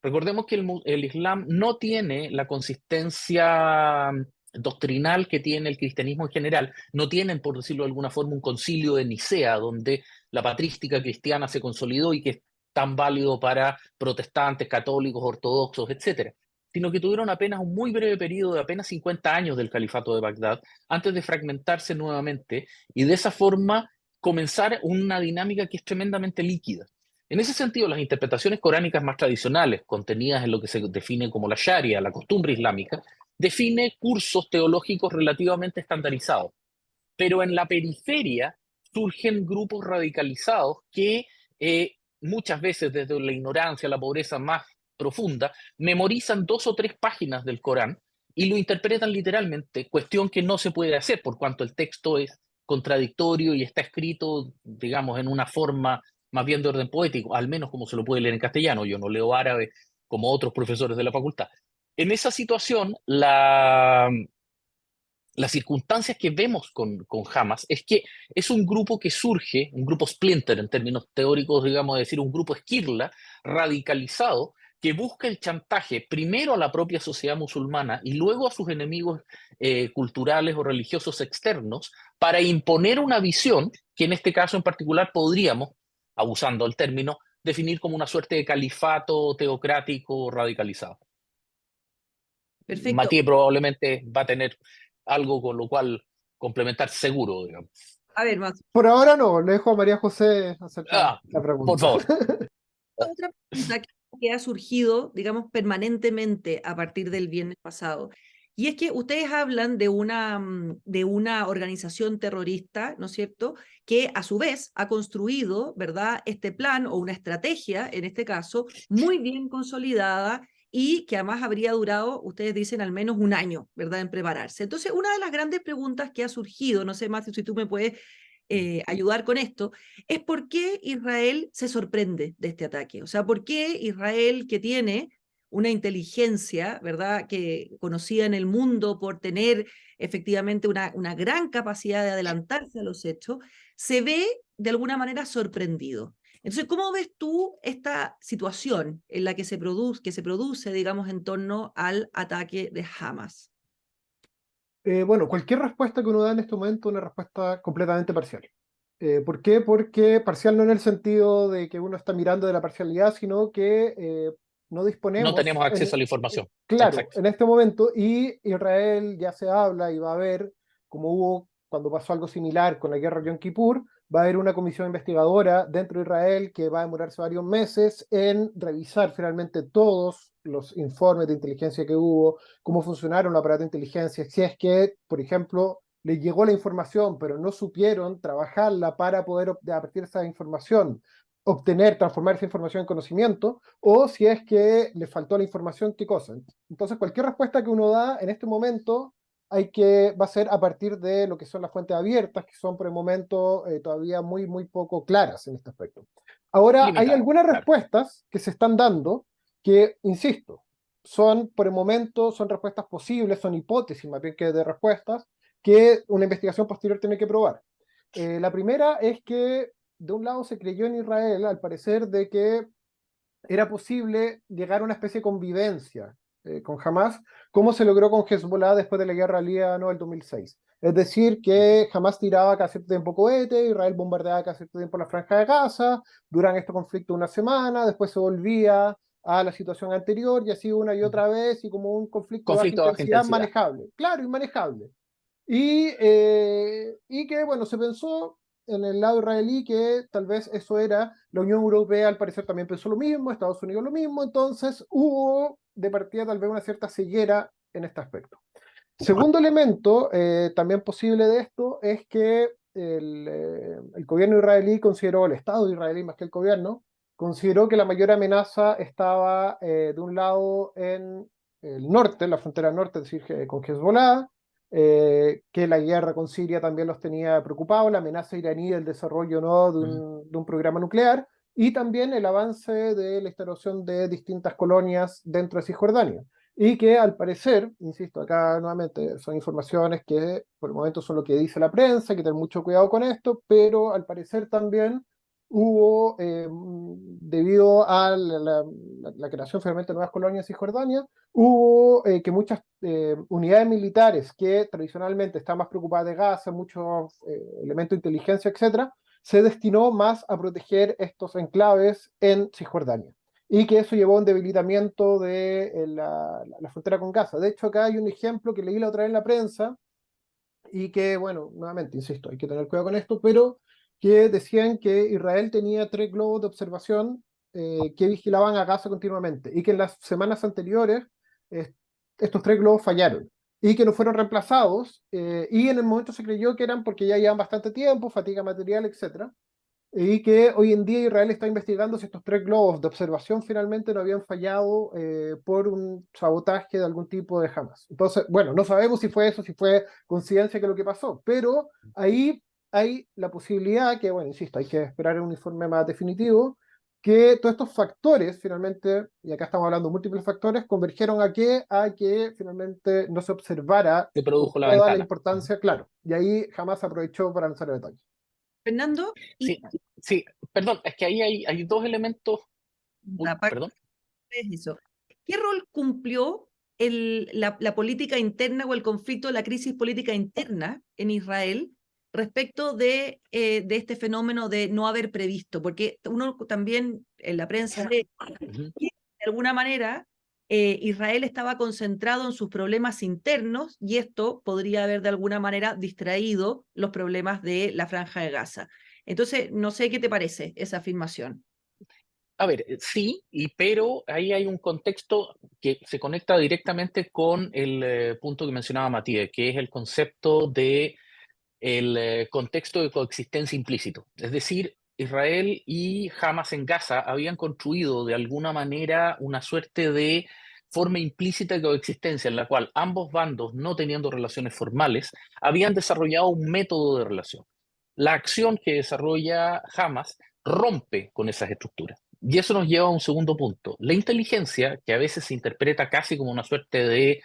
B: Recordemos que el Islam no tiene la consistencia doctrinal que tiene el cristianismo en general. No tienen, por decirlo de alguna forma, un concilio de Nicea, donde la patrística cristiana se consolidó y que es tan válido para protestantes, católicos, ortodoxos, etcétera, sino que tuvieron apenas un muy breve periodo de apenas 50 años del califato de Bagdad antes de fragmentarse nuevamente y de esa forma comenzar una dinámica que es tremendamente líquida. En ese sentido, las interpretaciones coránicas más tradicionales, contenidas en lo que se define como la Sharia, la costumbre islámica, define cursos teológicos relativamente estandarizados. Pero en la periferia surgen grupos radicalizados que muchas veces desde la ignorancia, la pobreza más profunda, memorizan 2 o 3 páginas del Corán y lo interpretan literalmente, cuestión que no se puede hacer por cuanto el texto es contradictorio y está escrito, digamos, en una forma más bien de orden poético, al menos como se lo puede leer en castellano. Yo no leo árabe como otros profesores de la facultad. En esa situación, las circunstancias que vemos con Hamas es que es un grupo que surge, un grupo splinter en términos teóricos, digamos, es decir, un grupo esquirla, radicalizado, que busca el chantaje primero a la propia sociedad musulmana y luego a sus enemigos culturales o religiosos externos para imponer una visión que en este caso en particular podríamos, abusando del término, definir como una suerte de califato teocrático radicalizado.
A: Perfecto.
B: Matías probablemente va a tener algo con lo cual complementar seguro, digamos.
A: A ver, Max,
C: Por ahora no, le dejo a María José hacer la
B: Por
C: pregunta.
B: favor.
A: otra pregunta que ha surgido, digamos, permanentemente a partir del viernes pasado. Y es que ustedes hablan de una organización terrorista, ¿no es cierto?, que a su vez ha construido, ¿verdad?, este plan o una estrategia, en este caso, muy bien consolidada y que además habría durado, ustedes dicen, al menos un año, ¿verdad?, en prepararse. Entonces, una de las grandes preguntas que ha surgido, no sé, Matthew, si tú me puedes ayudar con esto, es por qué Israel se sorprende de este ataque. O sea, por qué Israel, que tiene una inteligencia, ¿verdad?, que conocida en el mundo por tener efectivamente una gran capacidad de adelantarse a los hechos, se ve de alguna manera sorprendido. Entonces, ¿cómo ves tú esta situación en la que se produce, digamos, en torno al ataque de Hamas?
C: Bueno, cualquier respuesta que uno da en este momento es una respuesta completamente parcial. ¿Por qué? Porque parcial no en el sentido de que uno está mirando de la parcialidad, sino que no
B: No tenemos
C: disponemos,
B: acceso a la información.
C: claro,
B: Exacto.
C: en este momento, y Israel ya se habla y va a haber, como hubo cuando pasó algo similar con la guerra de Yom Kippur, va a haber una comisión investigadora dentro de Israel que va a demorarse varios meses en revisar finalmente todos los informes de inteligencia que hubo, cómo funcionaron los aparatos de inteligencia, si es que, por ejemplo, les llegó la información, pero no supieron trabajarla para poder, a partir de esa información, transformar esa información en conocimiento, o si es que le faltó la información, qué cosa. Entonces, cualquier respuesta que uno da en este momento va a ser a partir de lo que son las fuentes abiertas, que son por el momento todavía muy, muy poco claras en este aspecto. Ahora, hay
B: Limitado,
C: algunas
B: claro.
C: respuestas que se están dando que, insisto, son por el momento, son respuestas posibles, son hipótesis más bien que de respuestas, que una investigación posterior tiene que probar. La primera es que de un lado se creyó en Israel, al parecer, de que era posible llegar a una especie de convivencia con Hamas, como se logró con Hezbollah después de la guerra Líbano del 2006. Es decir, que Hamas tiraba cada cierto tiempo cohetes, Israel bombardeaba cada cierto tiempo la franja de Gaza, duran este conflicto una semana, después se volvía a la situación anterior y así una y otra vez, y como un conflicto de baja
B: Conflicto de baja
C: intensidad
B: intensidad.
C: manejable, claro, inmanejable. Y que, bueno, se pensó en el lado israelí que tal vez eso era, la Unión Europea al parecer también pensó lo mismo, Estados Unidos lo mismo, entonces hubo de partida tal vez una cierta ceguera en este aspecto. Segundo elemento, también posible de esto, es que el gobierno israelí consideró, el Estado israelí más que el gobierno, consideró que la mayor amenaza estaba de un lado en el norte, en la frontera norte, es decir, con Hezbollah, que la guerra con Siria también los tenía preocupados, la amenaza iraní del desarrollo, ¿no?, de un programa nuclear, y también el avance de la instalación de distintas colonias dentro de Cisjordania. Y que al parecer, insisto, acá nuevamente son informaciones que por el momento son lo que dice la prensa, hay que tener mucho cuidado con esto, pero al parecer también hubo, debido a la creación finalmente de nuevas colonias en Cisjordania, hubo que muchas unidades militares que tradicionalmente están más preocupadas de Gaza, muchos elementos de inteligencia, etcétera, se destinó más a proteger estos enclaves en Cisjordania y que eso llevó a un debilitamiento de la frontera con Gaza. De hecho, acá hay un ejemplo que leí la otra vez en la prensa y que, bueno, nuevamente, insisto, hay que tener cuidado con esto, pero que decían que Israel tenía 3 globos de observación que vigilaban a Gaza continuamente y que en las semanas anteriores estos 3 globos fallaron y que no fueron reemplazados y en el momento se creyó que eran porque ya llevan bastante tiempo, fatiga material, etc. y que hoy en día Israel está investigando si estos 3 globos de observación finalmente no habían fallado por un sabotaje de algún tipo de Hamas. Entonces, bueno, no sabemos si fue eso, si fue coincidencia que lo que pasó, pero ahí hay la posibilidad que, bueno, insisto, hay que esperar un informe más definitivo, que todos estos factores finalmente, y acá estamos hablando de múltiples factores, convergieron a que finalmente no se observara
B: Se
C: con
B: produjo la
C: toda la
B: ventana.
C: importancia, claro, y ahí Hamas aprovechó para lanzar el ataque.
A: Fernando, y
B: Sí, sí, perdón, es que ahí hay dos elementos. Uy,
A: aparte
B: perdón.
A: de eso, ¿qué rol cumplió la política interna o el conflicto, la crisis política interna en Israel respecto de este fenómeno de no haber previsto? Porque uno también en la prensa lee
B: Ujú.
A: que de alguna manera Israel estaba concentrado en sus problemas internos y esto podría haber de alguna manera distraído los problemas de la Franja de Gaza. Entonces, no sé qué te parece esa afirmación.
B: A ver, sí, pero ahí hay un contexto que se conecta directamente con el punto que mencionaba Matías, que es el concepto de el contexto de coexistencia implícito. Es decir, Israel y Hamas en Gaza habían construido de alguna manera una suerte de forma implícita de coexistencia en la cual ambos bandos, no teniendo relaciones formales, habían desarrollado un método de relación. La acción que desarrolla Hamas rompe con esas estructuras. Y eso nos lleva a un segundo punto. La inteligencia, que a veces se interpreta casi como una suerte de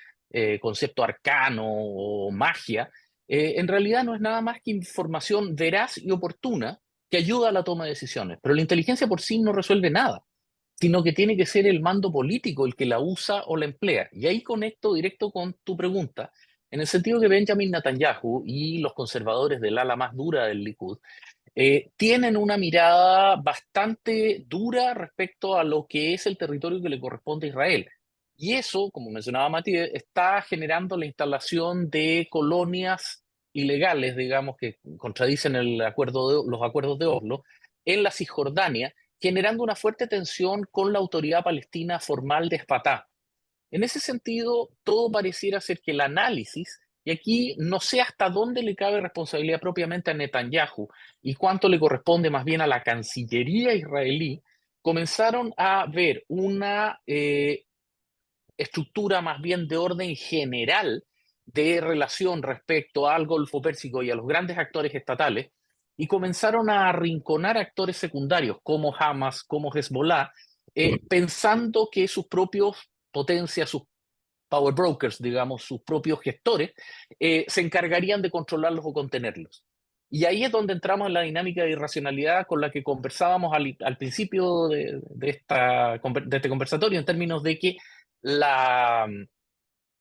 B: concepto arcano o magia, en realidad no es nada más que información veraz y oportuna que ayuda a la toma de decisiones. Pero la inteligencia por sí no resuelve nada, sino que tiene que ser el mando político el que la usa o la emplea. Y ahí conecto directo con tu pregunta, en el sentido que Benjamin Netanyahu y los conservadores del ala más dura del Likud tienen una mirada bastante dura respecto a lo que es el territorio que le corresponde a Israel. Y eso, como mencionaba Matías, está generando la instalación de colonias ilegales, digamos, que contradicen los acuerdos de Oslo, en la Cisjordania, generando una fuerte tensión con la autoridad palestina formal de Fatah. En ese sentido, todo pareciera ser que el análisis, y aquí no sé hasta dónde le cabe responsabilidad propiamente a Netanyahu y cuánto le corresponde más bien a la Cancillería israelí, comenzaron a ver una estructura más bien de orden general de relación respecto al Golfo Pérsico y a los grandes actores estatales, y comenzaron a arrinconar actores secundarios como Hamas, como Hezbollah, pensando que sus propios potencias, sus power brokers, digamos, sus propios gestores, se encargarían de controlarlos o contenerlos. Y ahí es donde entramos en la dinámica de irracionalidad con la que conversábamos al principio de este conversatorio, en términos de que la,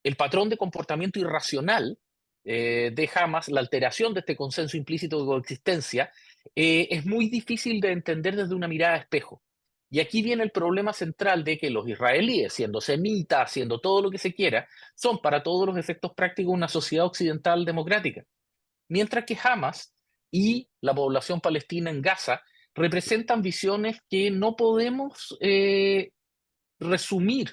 B: el patrón de comportamiento irracional de Hamas, la alteración de este consenso implícito de coexistencia, es muy difícil de entender desde una mirada de espejo. Y aquí viene el problema central de que los israelíes, siendo semitas, siendo todo lo que se quiera, son para todos los efectos prácticos una sociedad occidental democrática. Mientras que Hamas y la población palestina en Gaza representan visiones que no podemos resumir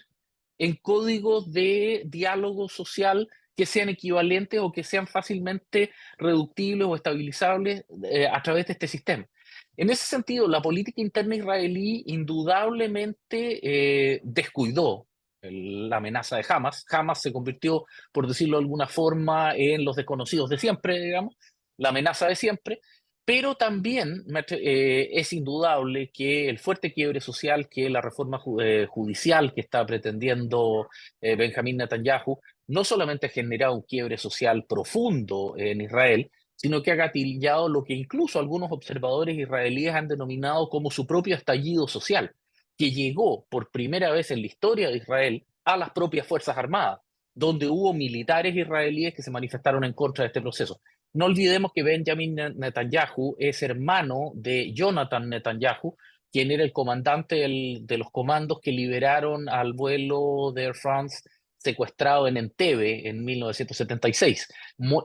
B: en códigos de diálogo social que sean equivalentes o que sean fácilmente reductibles o estabilizables a través de este sistema. En ese sentido, la política interna israelí indudablemente descuidó la amenaza de Hamas. Hamas se convirtió, por decirlo de alguna forma, en los desconocidos de siempre, digamos, la amenaza de siempre, pero también es indudable que el fuerte quiebre social que la reforma judicial que está pretendiendo Benjamín Netanyahu no solamente ha generado un quiebre social profundo en Israel, sino que ha gatillado lo que incluso algunos observadores israelíes han denominado como su propio estallido social, que llegó por primera vez en la historia de Israel a las propias Fuerzas Armadas, donde hubo militares israelíes que se manifestaron en contra de este proceso. No olvidemos que Benjamin Netanyahu es hermano de Jonathan Netanyahu, quien era el comandante de los comandos que liberaron al vuelo de Air France secuestrado en Entebbe en 1976,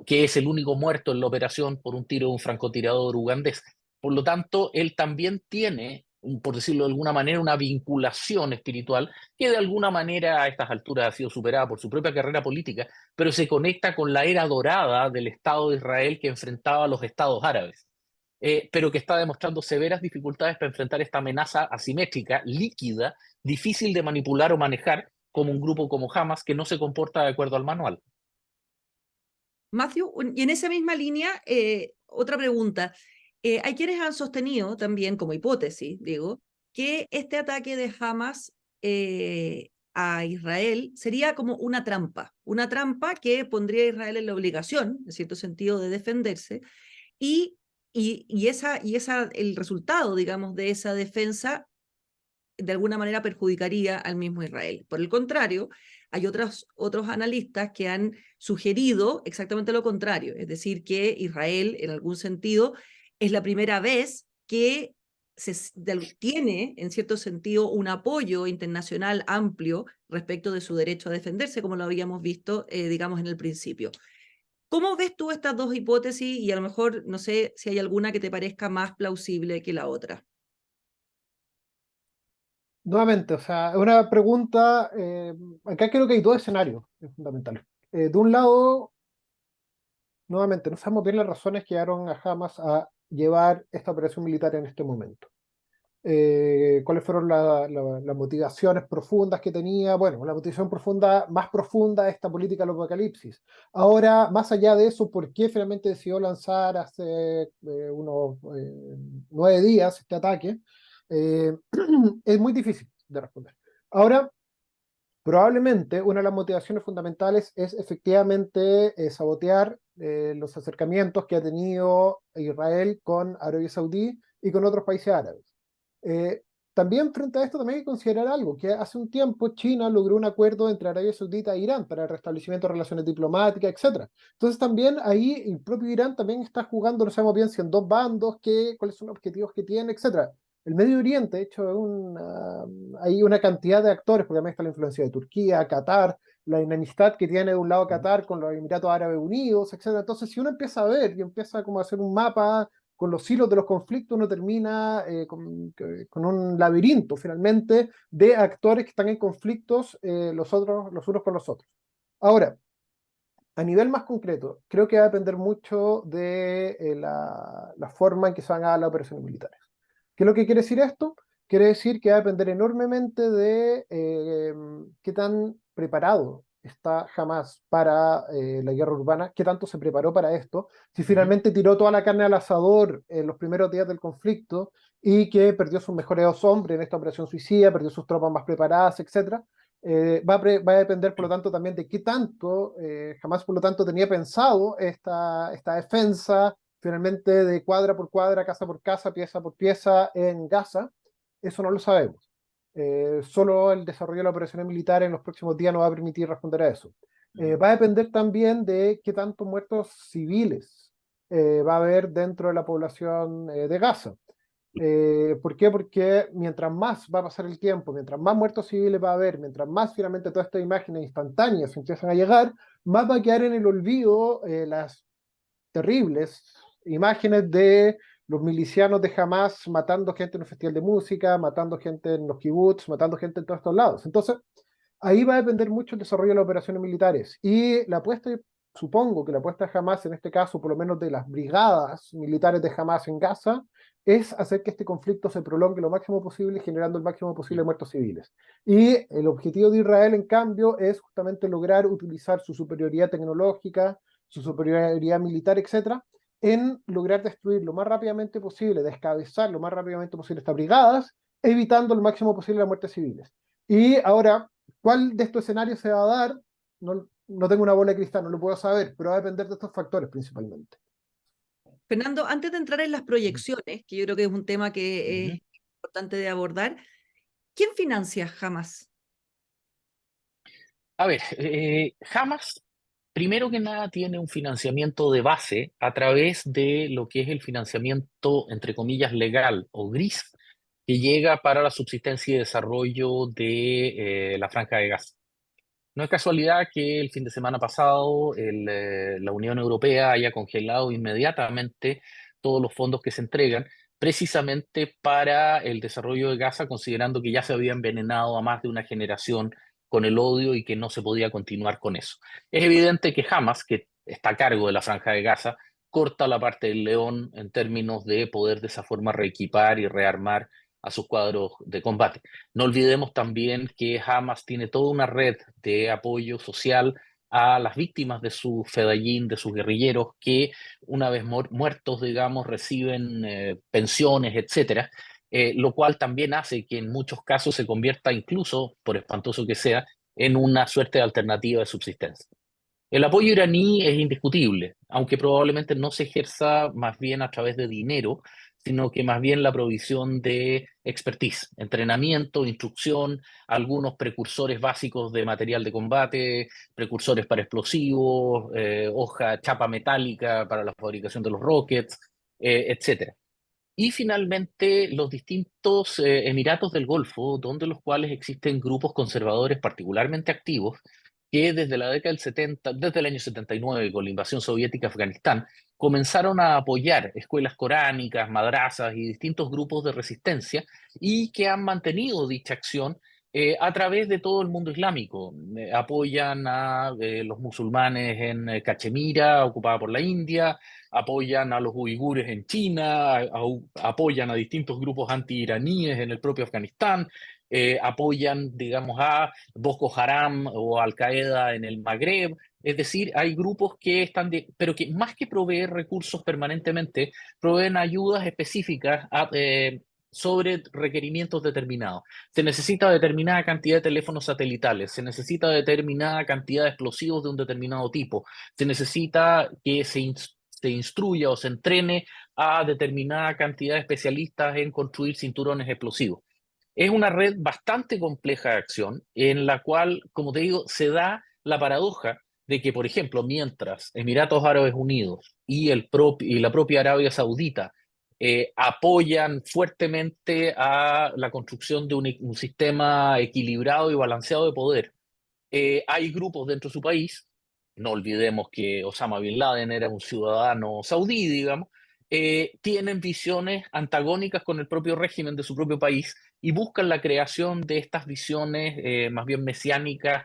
B: que es el único muerto en la operación por un tiro de un francotirador ugandés. Por lo tanto, él también tiene, por decirlo de alguna manera, una vinculación espiritual que de alguna manera a estas alturas ha sido superada por su propia carrera política, pero se conecta con la era dorada del Estado de Israel que enfrentaba a los estados árabes. pero que está demostrando severas dificultades para enfrentar esta amenaza asimétrica, líquida, difícil de manipular o manejar, como un grupo como Hamas, que no se comporta de acuerdo al manual.
A: Matthew, y en esa misma línea, otra pregunta. Hay quienes han sostenido también, como hipótesis, digo, que este ataque de Hamas a Israel sería como una trampa que pondría a Israel en la obligación, en cierto sentido, de defenderse, y, el resultado, digamos, de esa defensa de alguna manera perjudicaría al mismo Israel. Por el contrario, hay otros analistas que han sugerido exactamente lo contrario, es decir, que Israel, en algún sentido, es la primera vez que tiene, en cierto sentido, un apoyo internacional amplio respecto de su derecho a defenderse, como lo habíamos visto, digamos, en el principio. ¿Cómo ves tú estas dos hipótesis? Y a lo mejor, no sé si hay alguna que te parezca más plausible que la otra.
C: Nuevamente, o sea, es una pregunta, acá creo que hay dos escenarios fundamentales. De un lado, nuevamente, no sabemos bien las razones que llevaron a Hamas a llevar esta operación militar en este momento. Cuáles fueron las motivaciones profundas que tenía. Bueno, la motivación profunda, más profunda, esta política del apocalipsis. Ahora, más allá de eso, ¿por qué finalmente decidió lanzar hace unos 9 días este ataque? Es muy difícil de responder. Ahora, probablemente una de las motivaciones fundamentales es efectivamente sabotear los acercamientos que ha tenido Israel con Arabia Saudí y con otros países árabes. Eh, También frente a esto también hay que considerar algo, que hace un tiempo China logró un acuerdo entre Arabia Saudita e Irán para el restablecimiento de relaciones diplomáticas, etc. Entonces también ahí el propio Irán también está jugando, no sabemos bien si en dos bandos, cuáles son los objetivos que tiene, etc. El Medio Oriente, de hecho, hay una cantidad de actores, porque también está la influencia de Turquía, Qatar, la enemistad que tiene de un lado Qatar con los Emiratos Árabes Unidos, etc. Entonces, si uno empieza a ver y empieza como a hacer un mapa con los hilos de los conflictos, uno termina con un laberinto, finalmente, de actores que están en conflictos los unos con los otros. Ahora, a nivel más concreto, creo que va a depender mucho de la forma en que se van a dar las operaciones militares. ¿Qué es lo que quiere decir esto? Quiere decir que va a depender enormemente de qué tan preparado está Hamas para la guerra urbana, qué tanto se preparó para esto, si finalmente tiró toda la carne al asador en los primeros días del conflicto y que perdió sus mejores 2 hombres en esta operación suicida, perdió sus tropas más preparadas, etc. Va a depender, por lo tanto, también de qué tanto Hamas, por lo tanto, tenía pensado esta defensa finalmente de cuadra por cuadra, casa por casa, pieza por pieza en Gaza. Eso no lo sabemos. Solo el desarrollo de la operación militar en los próximos días nos va a permitir responder a eso. Va a depender también de qué tantos muertos civiles va a haber dentro de la población de Gaza. ¿Por qué? Porque mientras más va a pasar el tiempo, mientras más muertos civiles va a haber, mientras más finalmente todas estas imágenes instantáneas empiezan a llegar, más va a quedar en el olvido las terribles imágenes de los milicianos de Hamas matando gente en un festival de música, matando gente en los kibbutz, matando gente en todos estos lados. Entonces, ahí va a depender mucho el desarrollo de las operaciones militares. Y la apuesta, supongo que la apuesta de Hamas, en este caso, por lo menos de las brigadas militares de Hamas en Gaza, es hacer que este conflicto se prolongue lo máximo posible, generando el máximo posible de muertos civiles. Y el objetivo de Israel, en cambio, es justamente lograr utilizar su superioridad tecnológica, su superioridad militar, etcétera, en lograr destruir lo más rápidamente posible, descabezar lo más rápidamente posible estas brigadas, evitando lo máximo posible las muertes civiles. Y ahora, ¿cuál de estos escenarios se va a dar? No tengo una bola de cristal, no lo puedo saber, pero va a depender de estos factores principalmente.
A: Fernando, antes de entrar en las proyecciones, que yo creo que es un tema que es importante de abordar, ¿quién financia Hamas?
B: A ver, Hamas, primero que nada, tiene un financiamiento de base a través de lo que es el financiamiento, entre comillas, legal o gris, que llega para la subsistencia y desarrollo de la Franja de Gaza. No es casualidad que el fin de semana pasado la Unión Europea haya congelado inmediatamente todos los fondos que se entregan precisamente para el desarrollo de Gaza, considerando que ya se había envenenado a más de una generación con el odio y que no se podía continuar con eso. Es evidente que Hamas, que está a cargo de la Franja de Gaza, corta la parte del león en términos de poder de esa forma reequipar y rearmar a sus cuadros de combate. No olvidemos también que Hamas tiene toda una red de apoyo social a las víctimas de su fedayín, de sus guerrilleros, que una vez muertos, digamos, reciben pensiones, etcétera, lo cual también hace que en muchos casos se convierta incluso, por espantoso que sea, en una suerte de alternativa de subsistencia. El apoyo iraní es indiscutible, aunque probablemente no se ejerza más bien a través de dinero, sino que más bien la provisión de expertise, entrenamiento, instrucción, algunos precursores básicos de material de combate, precursores para explosivos, hoja, chapa metálica para la fabricación de los rockets, etcétera. Y finalmente los distintos Emiratos del Golfo, donde los cuales existen grupos conservadores particularmente activos, que desde la década del 70, desde el año 79, con la invasión soviética a Afganistán, comenzaron a apoyar escuelas coránicas, madrazas y distintos grupos de resistencia, y que han mantenido dicha acción a través de todo el mundo islámico. Apoyan a los musulmanes en Cachemira, ocupada por la India, apoyan a los uigures en China, apoyan a distintos grupos anti-iraníes en el propio Afganistán, apoyan, digamos, a Boko Haram o Al-Qaeda en el Magreb. Es decir, hay grupos que están, pero que más que proveer recursos permanentemente, proveen ayudas específicas sobre requerimientos determinados. Se necesita determinada cantidad de teléfonos satelitales, se necesita determinada cantidad de explosivos de un determinado tipo, se necesita que se instruya o se entrene a determinada cantidad de especialistas en construir cinturones explosivos. Es una red bastante compleja de acción en la cual, como te digo, se da la paradoja de que, por ejemplo, mientras Emiratos Árabes Unidos y la propia Arabia Saudita apoyan fuertemente a la construcción de un sistema equilibrado y balanceado de poder, hay grupos dentro de su país, no olvidemos que Osama Bin Laden era un ciudadano saudí, digamos, tienen visiones antagónicas con el propio régimen de su propio país y buscan la creación de estas visiones más bien mesiánicas,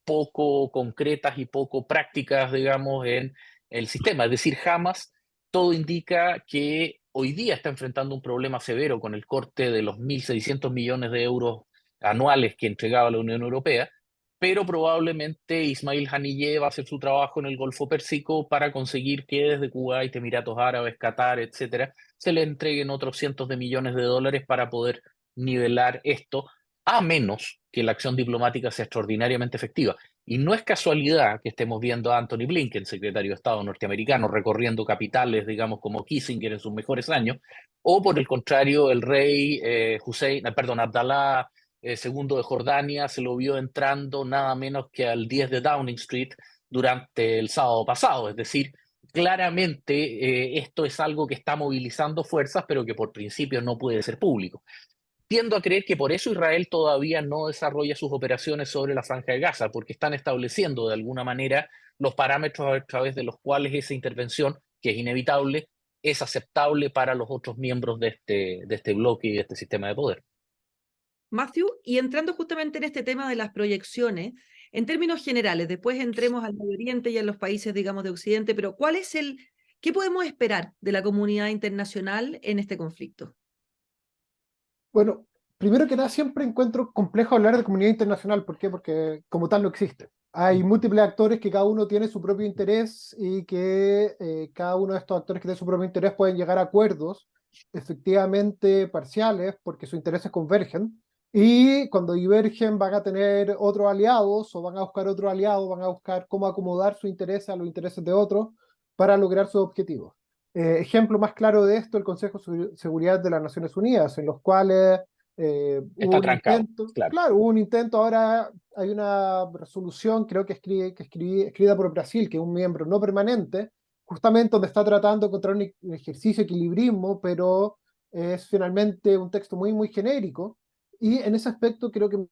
B: poco concretas y poco prácticas, digamos, en el sistema. Es decir, Hamas, todo indica que hoy día está enfrentando un problema severo con el corte de los 1.600 millones de euros anuales que entregaba la Unión Europea, pero probablemente Ismail Haniyeh va a hacer su trabajo en el Golfo Pérsico para conseguir que desde Kuwait, Emiratos Árabes, Qatar, etcétera, se le entreguen otros cientos de millones de dólares para poder nivelar esto, a menos que la acción diplomática sea extraordinariamente efectiva. Y no es casualidad que estemos viendo a Anthony Blinken, secretario de Estado norteamericano, recorriendo capitales, digamos, como Kissinger en sus mejores años, o por el contrario, el rey Abdallah segundo de Jordania se lo vio entrando nada menos que al 10 de Downing Street durante el sábado pasado. Es decir, claramente esto es algo que está movilizando fuerzas, pero que por principio no puede ser público. Tiendo a creer que por eso Israel todavía no desarrolla sus operaciones sobre la Franja de Gaza, porque están estableciendo de alguna manera los parámetros a través de los cuales esa intervención, que es inevitable, es aceptable para los otros miembros de este bloque y de este sistema de poder.
A: Matthew, y entrando justamente en este tema de las proyecciones, en términos generales, después entremos al Medio Oriente y a los países, digamos, de Occidente, pero ¿qué podemos esperar de la comunidad internacional en este conflicto?
C: Bueno, primero que nada, siempre encuentro complejo hablar de comunidad internacional. ¿Por qué? Porque como tal no existe. Hay múltiples actores que cada uno tiene su propio interés y que cada uno de estos actores que tiene su propio interés pueden llegar a acuerdos efectivamente parciales porque sus intereses convergen. Y cuando divergen van a tener otros aliados o van a buscar otros aliados, van a buscar cómo acomodar su interés a los intereses de otros para lograr sus objetivos. Ejemplo más claro de esto, el Consejo de Seguridad de las Naciones Unidas, en los cuales hubo
B: Está
C: un
B: trancado,
C: intento,
B: claro.
C: claro, hubo un intento, ahora hay una resolución, creo que escrita por Brasil, que es un miembro no permanente, justamente donde está tratando de encontrar un ejercicio de equilibrismo, pero es finalmente un texto muy, muy genérico, y en ese aspecto creo que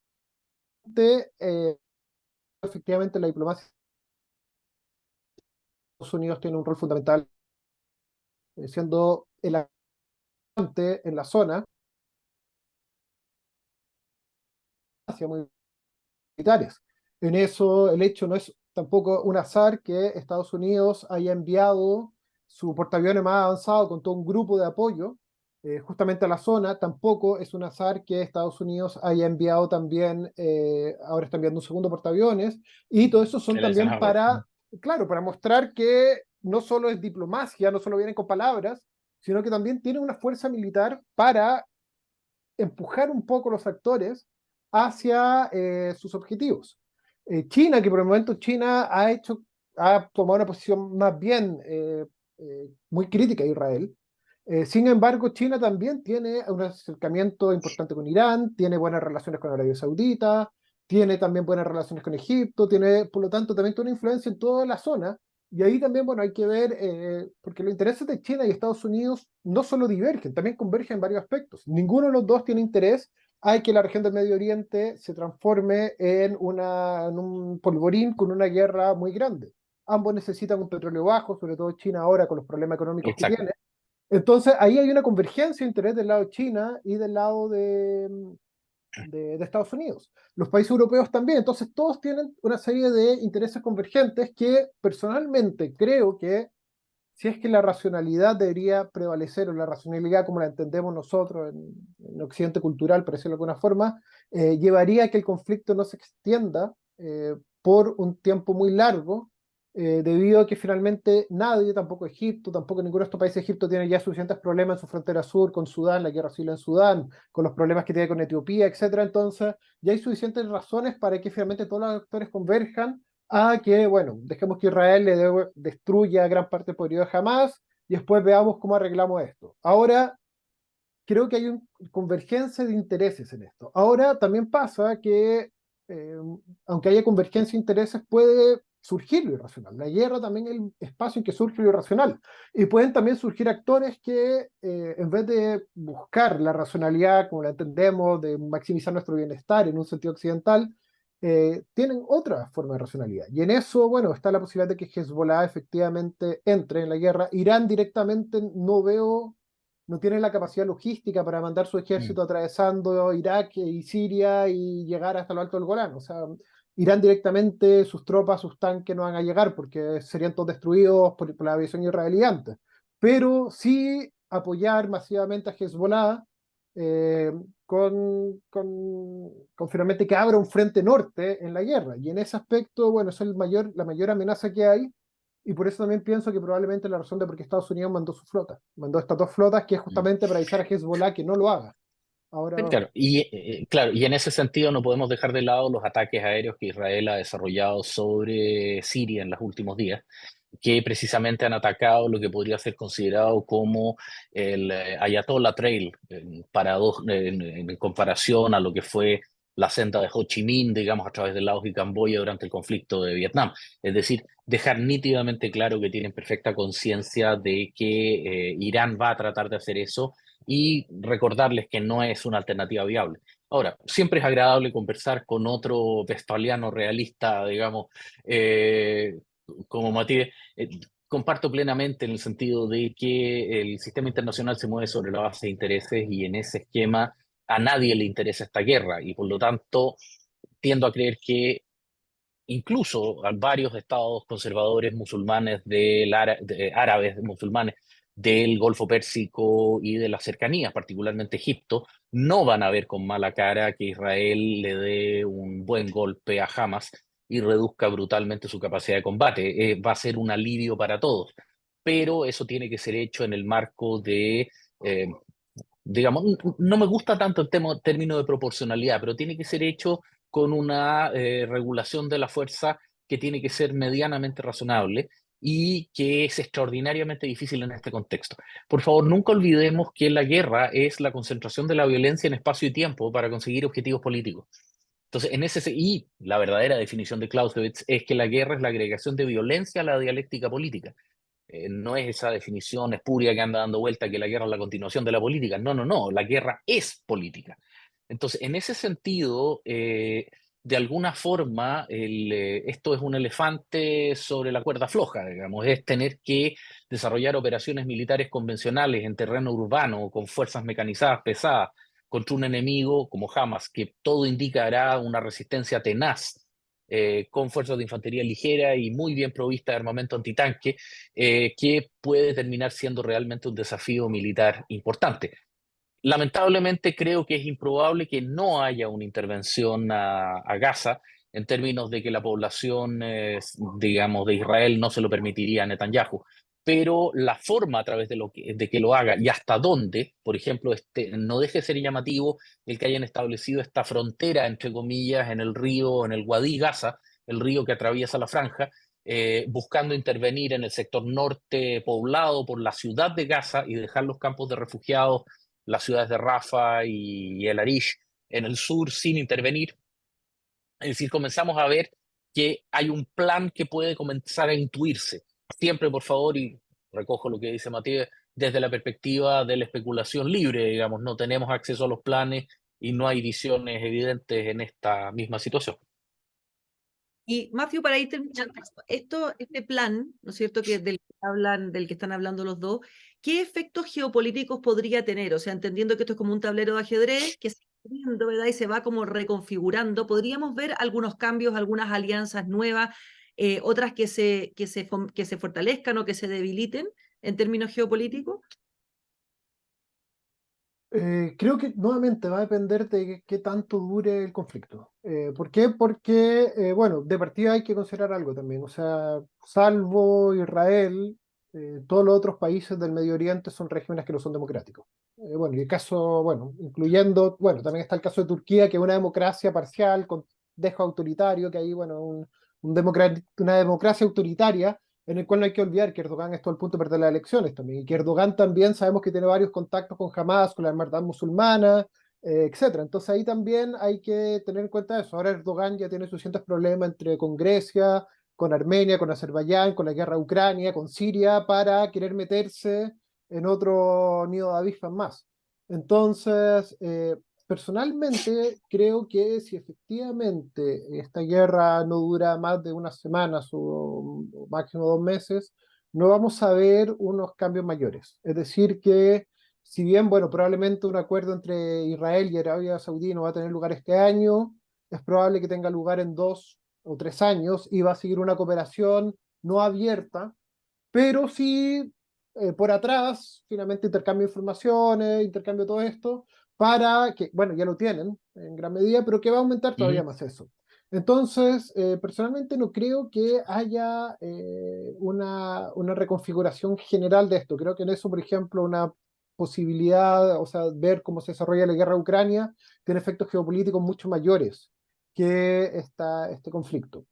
C: efectivamente la diplomacia de Estados Unidos tiene un rol fundamental, siendo el agente en la zona, hacia muy militares. En eso, el hecho no es tampoco un azar que Estados Unidos haya enviado su portaaviones más avanzado con todo un grupo de apoyo justamente a la zona. Tampoco es un azar que Estados Unidos haya enviado también, ahora está enviando un segundo portaaviones, y todo eso son
B: El
C: también
B: Eisenhower.
C: para, claro, para mostrar que no solo es diplomacia, no solo vienen con palabras, sino que también tiene una fuerza militar para empujar un poco los actores hacia sus objetivos. China, que por el momento China ha tomado una posición más bien muy crítica a Israel. Sin embargo, China también tiene un acercamiento importante con Irán, tiene buenas relaciones con Arabia Saudita, tiene también buenas relaciones con Egipto, tiene, por lo tanto, también tiene una influencia en toda la zona. Y ahí también, bueno, hay que ver, porque los intereses de China y Estados Unidos no solo divergen, también convergen en varios aspectos. Ninguno de los dos tiene interés a que la región del Medio Oriente se transforme en un polvorín con una guerra muy grande. Ambos necesitan un petróleo bajo, sobre todo China ahora con los problemas económicos que
B: Exacto.
C: tiene. Entonces, ahí hay una convergencia de interés del lado de China y del lado de Estados Unidos. Los países europeos también. Entonces, todos tienen una serie de intereses convergentes que personalmente creo que si es que la racionalidad debería prevalecer, o la racionalidad como la entendemos nosotros en Occidente cultural, por decirlo de alguna forma, llevaría a que el conflicto no se extienda por un tiempo muy largo, debido a que finalmente nadie, tampoco Egipto, tampoco ninguno de estos países de Egipto tiene ya suficientes problemas en su frontera sur con Sudán, la guerra civil en Sudán, con los problemas que tiene con Etiopía, etcétera. Entonces, ya hay suficientes razones para que finalmente todos los actores converjan a que, bueno, dejemos que Israel destruya gran parte del poderío de Hamas y después veamos cómo arreglamos esto. Ahora, creo que hay una convergencia de intereses en esto. Ahora también pasa que, eh, aunque haya convergencia de intereses, puede surgir lo irracional. La guerra también es el espacio en que surge lo irracional. Y pueden también surgir actores que, en vez de buscar la racionalidad, como la entendemos, de maximizar nuestro bienestar en un sentido occidental, tienen otra forma de racionalidad. Y en eso, bueno, está la posibilidad de que Hezbollah efectivamente entre en la guerra. Irán directamente no tiene la capacidad logística para mandar su
B: Mm.
C: ejército atravesando Irak y Siria y llegar hasta lo alto del Golán. O sea, Irán directamente, sus tropas, sus tanques no van a llegar porque serían todos destruidos por la aviación israelí antes. Pero sí apoyar masivamente a Hezbollah eh, con finalmente que abra un frente norte en la guerra. Y en ese aspecto, bueno, es la mayor amenaza que hay, y por eso también pienso que probablemente la razón de por qué Estados Unidos mandó su flota, mandó estas dos flotas, que es
B: Mm.
C: justamente para avisar a Hezbollah que no lo haga. Ahora,
B: Claro, claro, y en ese sentido no podemos dejar de lado los ataques aéreos que Israel ha desarrollado sobre Siria en los últimos días, que precisamente han atacado lo que podría ser considerado como el Ayatollah Trail, en comparación a lo que fue la senda de Ho Chi Minh, digamos, a través de Laos y Camboya durante el conflicto de Vietnam. Es decir, dejar nítidamente claro que tienen perfecta conciencia de que Irán va a tratar de hacer eso y recordarles que no es una alternativa viable. Ahora, siempre es agradable conversar con otro vestaliano realista, digamos, eh, como Matías. Comparto plenamente en el sentido de que el sistema internacional se mueve sobre la base de intereses y en ese esquema a nadie le interesa esta guerra y por lo tanto tiendo a creer que incluso a varios estados conservadores musulmanes de árabes musulmanes del Golfo Pérsico y de las cercanías, particularmente Egipto, no van a ver con mala cara que Israel le dé un buen golpe a Hamas y reduzca brutalmente su capacidad de combate. Va a ser un alivio para todos, pero eso tiene que ser hecho en el marco de eh, digamos, no me gusta tanto el término de proporcionalidad, pero tiene que ser hecho con una regulación de la fuerza que tiene que ser medianamente razonable y que es extraordinariamente difícil en este contexto. Por favor, nunca olvidemos que la guerra es la concentración de la violencia en espacio y tiempo para conseguir objetivos políticos. Entonces, y la verdadera definición de Clausewitz es que la guerra es la agregación de violencia a la dialéctica política. No es esa definición espuria que anda dando vuelta que la guerra es la continuación de la política. No, no, no, la guerra es política. Entonces, en ese sentido, de alguna forma, esto es un elefante sobre la cuerda floja, digamos, es tener que desarrollar operaciones militares convencionales en terreno urbano, con fuerzas mecanizadas pesadas, contra un enemigo como Hamas, que todo indica hará una resistencia tenaz con fuerzas de infantería ligera y muy bien provista de armamento antitanque, que puede terminar siendo realmente un desafío militar importante. Lamentablemente creo que es improbable que no haya una intervención a Gaza en términos de que la población, digamos, de Israel no se lo permitiría a Netanyahu. Pero la forma a través de que lo haga y hasta dónde, por ejemplo, no deje de ser llamativo el que hayan establecido esta frontera, entre comillas, en el río, en el Guadí Gaza, el río que atraviesa la franja, buscando intervenir en el sector norte poblado por la ciudad de Gaza y dejar los campos de refugiados, las ciudades de Rafah y El Arish en el sur sin intervenir. Es decir, comenzamos a ver que hay un plan que puede comenzar a intuirse. Siempre, por favor, y recojo lo que dice Matías, desde la perspectiva de la especulación libre, digamos, no tenemos acceso a los planes y no hay visiones evidentes en esta misma situación.
A: Y Matthew, para ir terminando, este plan, ¿no es cierto?, del que están hablando los dos, ¿qué efectos geopolíticos podría tener? O sea, entendiendo que esto es como un tablero de ajedrez que se va viendo, ¿verdad?, y se va como reconfigurando, ¿podríamos ver algunos cambios, algunas alianzas nuevas, otras que se fortalezcan o que se debiliten en términos geopolíticos?
C: Creo que nuevamente va a depender de qué tanto dure el conflicto. ¿Por qué? Porque, bueno, de partida hay que considerar algo también. O sea, salvo Israel, todos los otros países del Medio Oriente son regímenes que no son democráticos. Bueno, y el caso, bueno, incluyendo, bueno, también está el caso de Turquía, que es una democracia parcial, con dejo autoritario, que ahí, bueno, una democracia autoritaria en el cual no hay que olvidar que Erdogan estuvo al punto de perder las elecciones también, y que Erdogan también sabemos que tiene varios contactos con Hamas, con la hermandad musulmana, etcétera. Entonces ahí también hay que tener en cuenta eso. Ahora Erdogan ya tiene suficientes problemas con Grecia, con Armenia, con Azerbaiyán, con la guerra de Ucrania, con Siria, para querer meterse en otro nido de avispas más. Entonces, personalmente creo que si efectivamente esta guerra no dura más de unas semanas o máximo 2 meses, no vamos a ver unos cambios mayores. Es decir, que si bien, bueno, probablemente un acuerdo entre Israel y Arabia Saudí no va a tener lugar este año, es probable que tenga lugar en 2 o 3 años y va a seguir una cooperación no abierta, pero sí por atrás, finalmente intercambio de informaciones, intercambio de todo esto, para que, bueno, ya lo tienen en gran medida, pero que va a aumentar todavía más eso. Entonces, personalmente no creo que haya una reconfiguración general de esto. Creo que en eso, por ejemplo, una posibilidad, o sea, ver cómo se desarrolla la guerra de Ucrania, tiene efectos geopolíticos mucho mayores que este conflicto.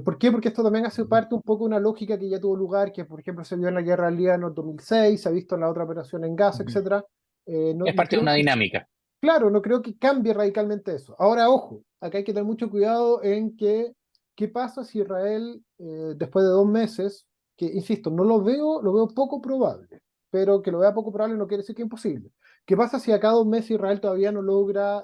C: ¿Por qué? Porque esto también hace parte un poco de una lógica que ya tuvo lugar, que por ejemplo se vio en la guerra del Líbano en 2006, se ha visto en la otra operación en Gaza, etc.
B: Es parte de una dinámica.
C: Claro, no creo que cambie radicalmente eso. Ahora, ojo, acá hay que tener mucho cuidado en qué pasa si Israel, después de 2 meses, que insisto, no lo veo poco probable, pero que lo vea poco probable no quiere decir que es imposible. ¿Qué pasa si a cada 2 meses Israel todavía no logra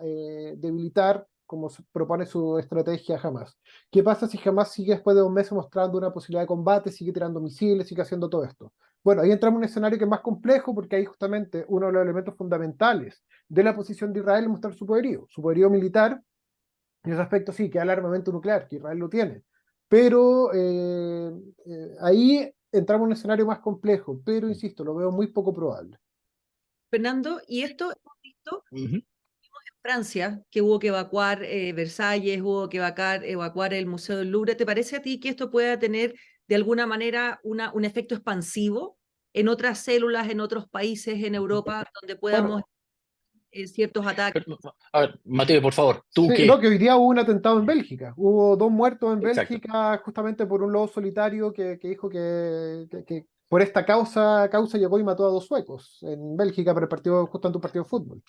C: debilitar, como propone su estrategia Hamas? ¿Qué pasa si Hamas sigue después de 2 meses mostrando una posibilidad de combate, sigue tirando misiles, sigue haciendo todo esto? Bueno, ahí entramos en un escenario que es más complejo porque ahí justamente uno de los elementos fundamentales de la posición de Israel es mostrar su poderío militar. En ese aspecto sí, que el armamento nuclear, que Israel lo tiene. Pero ahí entramos en un escenario más complejo, pero insisto, lo veo muy poco probable.
A: Fernando, y esto hemos visto
B: Uh-huh.
A: Francia, que hubo que evacuar Versalles, hubo que evacuar el Museo del Louvre. ¿Te parece a ti que esto pueda tener de alguna manera un efecto expansivo en otras células, en otros países en Europa, donde podamos
C: Bueno,
A: ciertos ataques?
B: A ver, Mateo, por favor, ¿tú
C: sí, no,
B: qué?
C: que hoy día hubo un atentado en Bélgica. Hubo 2 muertos en
B: Exacto.
C: Bélgica justamente por un lobo solitario que dijo que por esta causa llegó y mató a 2 suecos en Bélgica para el partido, justamente un partido de fútbol.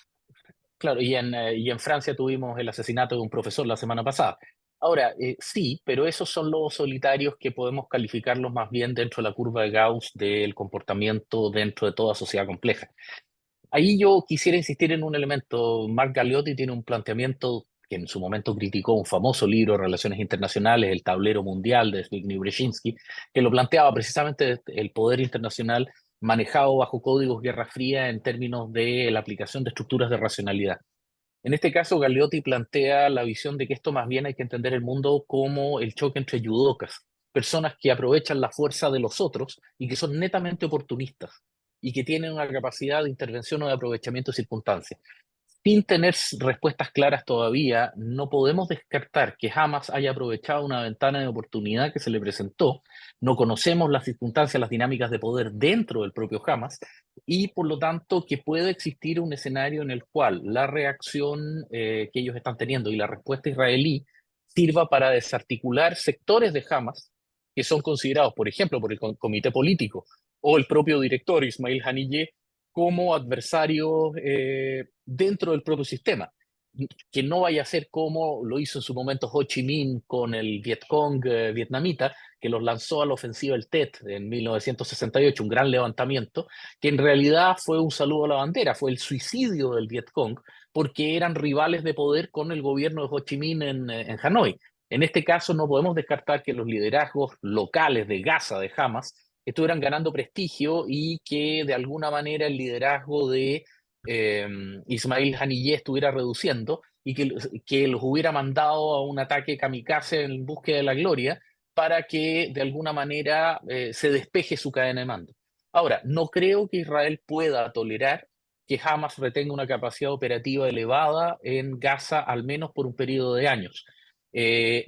B: Claro, y en Francia tuvimos el asesinato de un profesor la semana pasada. Ahora, sí, pero esos son lobos solitarios que podemos calificarlos más bien dentro de la curva de Gauss del comportamiento dentro de toda sociedad compleja. Ahí yo quisiera insistir en un elemento. Mark Galeotti tiene un planteamiento que en su momento criticó un famoso libro de Relaciones Internacionales, El Tablero Mundial de Zbigniew Brzezinski, que lo planteaba precisamente el poder internacional manejado bajo códigos Guerra Fría en términos de la aplicación de estructuras de racionalidad. En este caso, Galeotti plantea la visión de que esto más bien hay que entender el mundo como el choque entre yudokas, personas que aprovechan la fuerza de los otros y que son netamente oportunistas y que tienen una capacidad de intervención o de aprovechamiento de circunstancias. Sin tener respuestas claras todavía, no podemos descartar que Hamas haya aprovechado una ventana de oportunidad que se le presentó. No conocemos las circunstancias, las dinámicas de poder dentro del propio Hamas y por lo tanto que puede existir un escenario en el cual la reacción que ellos están teniendo y la respuesta israelí sirva para desarticular sectores de Hamas que son considerados, por ejemplo, por el comité político o el propio director Ismail Haniyeh como adversarios dentro del propio sistema. Que no vaya a ser como lo hizo en su momento Ho Chi Minh con el Vietcong vietnamita, que los lanzó a la ofensiva del Tet en 1968, un gran levantamiento, que en realidad fue un saludo a la bandera, fue el suicidio del Vietcong, porque eran rivales de poder con el gobierno de Ho Chi Minh en Hanoi. En este caso no podemos descartar que los liderazgos locales de Gaza, de Hamas, estuvieran ganando prestigio y que de alguna manera el liderazgo de Ismail Haniyeh estuviera reduciendo y que los hubiera mandado a un ataque kamikaze en búsqueda de la gloria para que de alguna manera se despeje su cadena de mando. Ahora, no creo que Israel pueda tolerar que Hamas retenga una capacidad operativa elevada en Gaza, al menos por un periodo de años.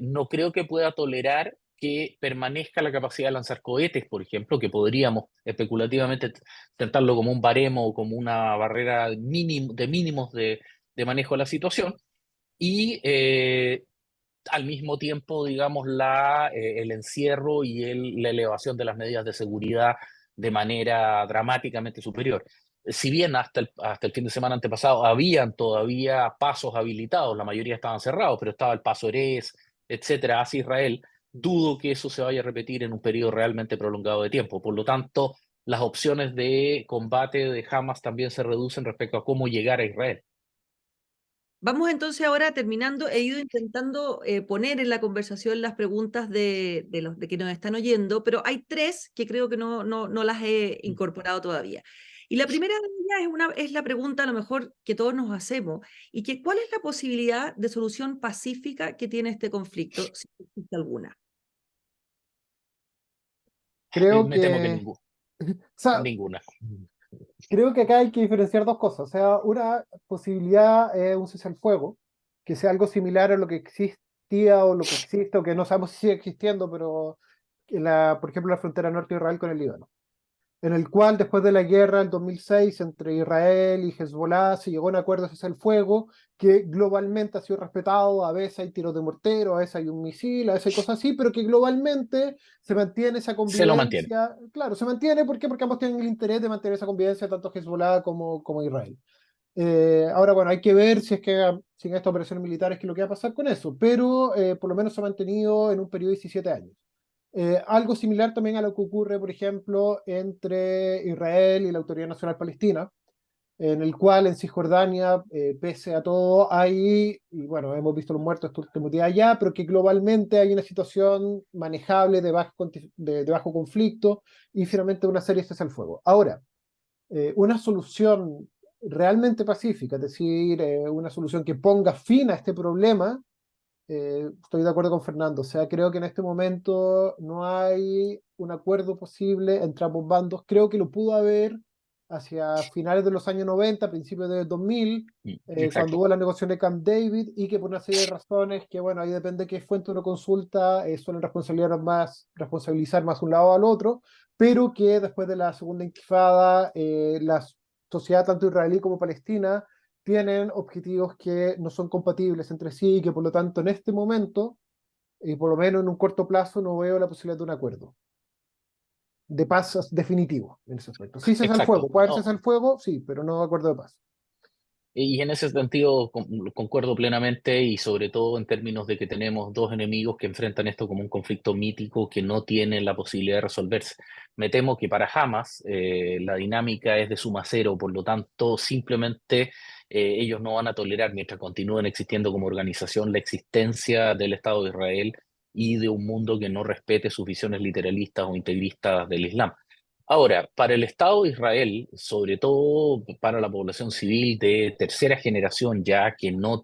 B: No creo que pueda tolerar que permanezca la capacidad de lanzar cohetes, por ejemplo, que podríamos especulativamente tentarlo como un baremo o como una barrera de mínimos de manejo de la situación, y al mismo tiempo, digamos, el encierro y la elevación de las medidas de seguridad de manera dramáticamente superior. Si bien hasta el fin de semana antepasado habían todavía pasos habilitados, la mayoría estaban cerrados, pero estaba el paso Erez, etcétera, hacia Israel, dudo que eso se vaya a repetir en un periodo realmente prolongado de tiempo. Por lo tanto, las opciones de combate de Hamas también se reducen respecto a cómo llegar a Israel.
A: Vamos entonces ahora terminando, he ido intentando poner en la conversación las preguntas de los de que nos están oyendo, pero hay tres que creo que no las he incorporado todavía. Y la primera de ellas es la pregunta a lo mejor que todos nos hacemos, y que ¿cuál es la posibilidad de solución pacífica que tiene este conflicto, si existe alguna?
C: Creo
B: Me temo que
C: que, o sea,
B: ninguna.
C: creo que acá hay que diferenciar dos cosas. O sea, una posibilidad es un cese al fuego, que sea algo similar a lo que existía o lo que existe, o que no sabemos si sigue existiendo, pero por ejemplo, la frontera norte de Israel con el Líbano, en el cual después de la guerra del 2006 entre Israel y Hezbollah se llegó a un acuerdo de cese al fuego que globalmente ha sido respetado. A veces hay tiros de mortero, a veces hay un misil, a veces hay cosas así, pero que globalmente se mantiene esa
B: Se lo mantiene.
C: convivencia. Claro, se mantiene. ¿Por qué? Porque ambos tienen el interés de mantener esa convivencia, tanto Hezbollah como Israel. Ahora, bueno, hay que ver si es que sin estas operaciones militares qué es lo que va a pasar con eso, pero por lo menos se ha mantenido en un periodo de 17 años. Algo similar también a lo que ocurre, por ejemplo, entre Israel y la Autoridad Nacional Palestina, en el cual en Cisjordania, pese a todo, hay, y bueno, hemos visto los muertos estos últimos días allá, pero que globalmente hay una situación manejable de bajo conflicto y finalmente una serie de cese al fuego. Ahora, una solución realmente pacífica, es decir, una solución que ponga fin a este problema, estoy de acuerdo con Fernando. O sea, creo que en este momento no hay un acuerdo posible entre ambos bandos. Creo que lo pudo haber hacia finales de los años 90, principios de 2000, cuando
B: Exacto.
C: hubo la negociación de Camp David, y que por una serie de razones que, bueno, ahí depende de qué fuente uno consulta, suelen responsabilizar más un lado al otro, pero que después de la segunda intifada, la sociedad tanto israelí como palestina tienen objetivos que no son compatibles entre sí y que por lo tanto en este momento, y por lo menos en un corto plazo, no veo la posibilidad de un acuerdo de paz definitivo en ese aspecto. Sí, cesa el fuego,
B: Exacto.
C: puede haber
B: No,
C: cesar el fuego, sí, pero no acuerdo de paz.
B: y en ese sentido concuerdo plenamente y sobre todo en términos de que tenemos dos enemigos que enfrentan esto como un conflicto mítico que no tiene la posibilidad de resolverse. Me temo que para Hamas la dinámica es de suma cero, por lo tanto simplemente ellos no van a tolerar mientras continúen existiendo como organización la existencia del Estado de Israel y de un mundo que no respete sus visiones literalistas o integristas del Islam. Ahora, para el Estado de Israel, sobre todo para la población civil de tercera generación ya, que ya no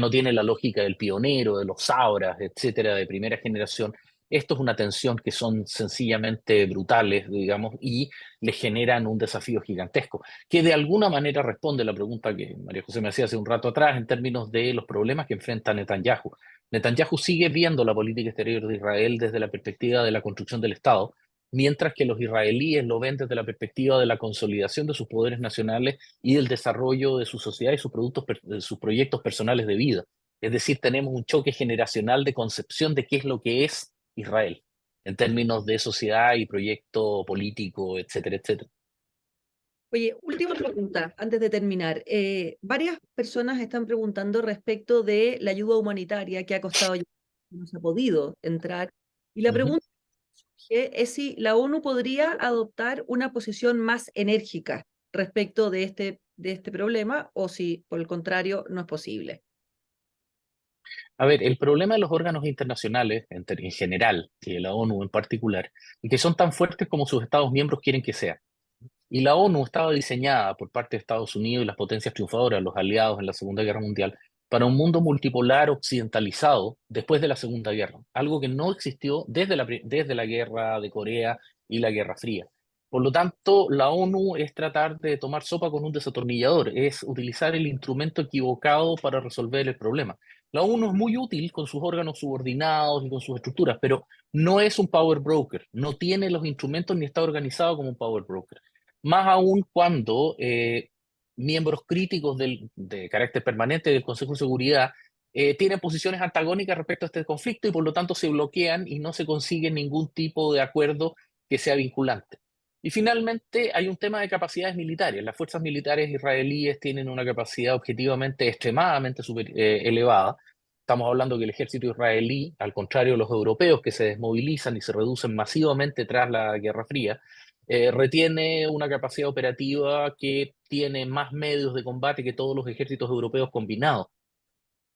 B: tiene la lógica del pionero, de los sabras, etcétera, de primera generación, esto es una tensión que son sencillamente brutales, digamos, y le generan un desafío gigantesco, que de alguna manera responde a la pregunta que María José me hacía hace un rato atrás en términos de los problemas que enfrenta Netanyahu. Netanyahu sigue viendo la política exterior de Israel desde la perspectiva de la construcción del Estado, mientras que los israelíes lo ven desde la perspectiva de la consolidación de sus poderes nacionales y del desarrollo de su sociedad y sus de sus proyectos personales de vida. Es decir, tenemos un choque generacional de concepción de qué es lo que es Israel, en términos de sociedad y proyecto político, etcétera, etcétera.
A: Oye, última pregunta antes de terminar. Varias personas están preguntando respecto de la ayuda humanitaria que ha costado, no se ha podido entrar. Y la
B: Ujú.
A: pregunta es si la ONU podría adoptar una posición más enérgica respecto de este problema o si, por el contrario, no es posible.
B: A ver, el problema de los órganos internacionales, en general, y de la ONU en particular, es que son tan fuertes como sus Estados miembros quieren que sean. Y la ONU estaba diseñada por parte de Estados Unidos y las potencias triunfadoras, los aliados en la Segunda Guerra Mundial, para un mundo multipolar occidentalizado después de la Segunda Guerra, algo que no existió desde la Guerra de Corea y la Guerra Fría. Por lo tanto, la ONU es tratar de tomar sopa con un desatornillador, es utilizar el instrumento equivocado para resolver el problema. La ONU es muy útil con sus órganos subordinados y con sus estructuras, pero no es un power broker, no tiene los instrumentos ni está organizado como un power broker. Más aún cuando miembros críticos de carácter permanente del Consejo de Seguridad tienen posiciones antagónicas respecto a este conflicto y por lo tanto se bloquean y no se consigue ningún tipo de acuerdo que sea vinculante. Y finalmente hay un tema de capacidades militares. Las fuerzas militares israelíes tienen una capacidad objetivamente extremadamente elevada. Estamos hablando que el ejército israelí, al contrario de los europeos que se desmovilizan y se reducen masivamente tras la Guerra Fría, retiene una capacidad operativa que tiene más medios de combate que todos los ejércitos europeos combinados.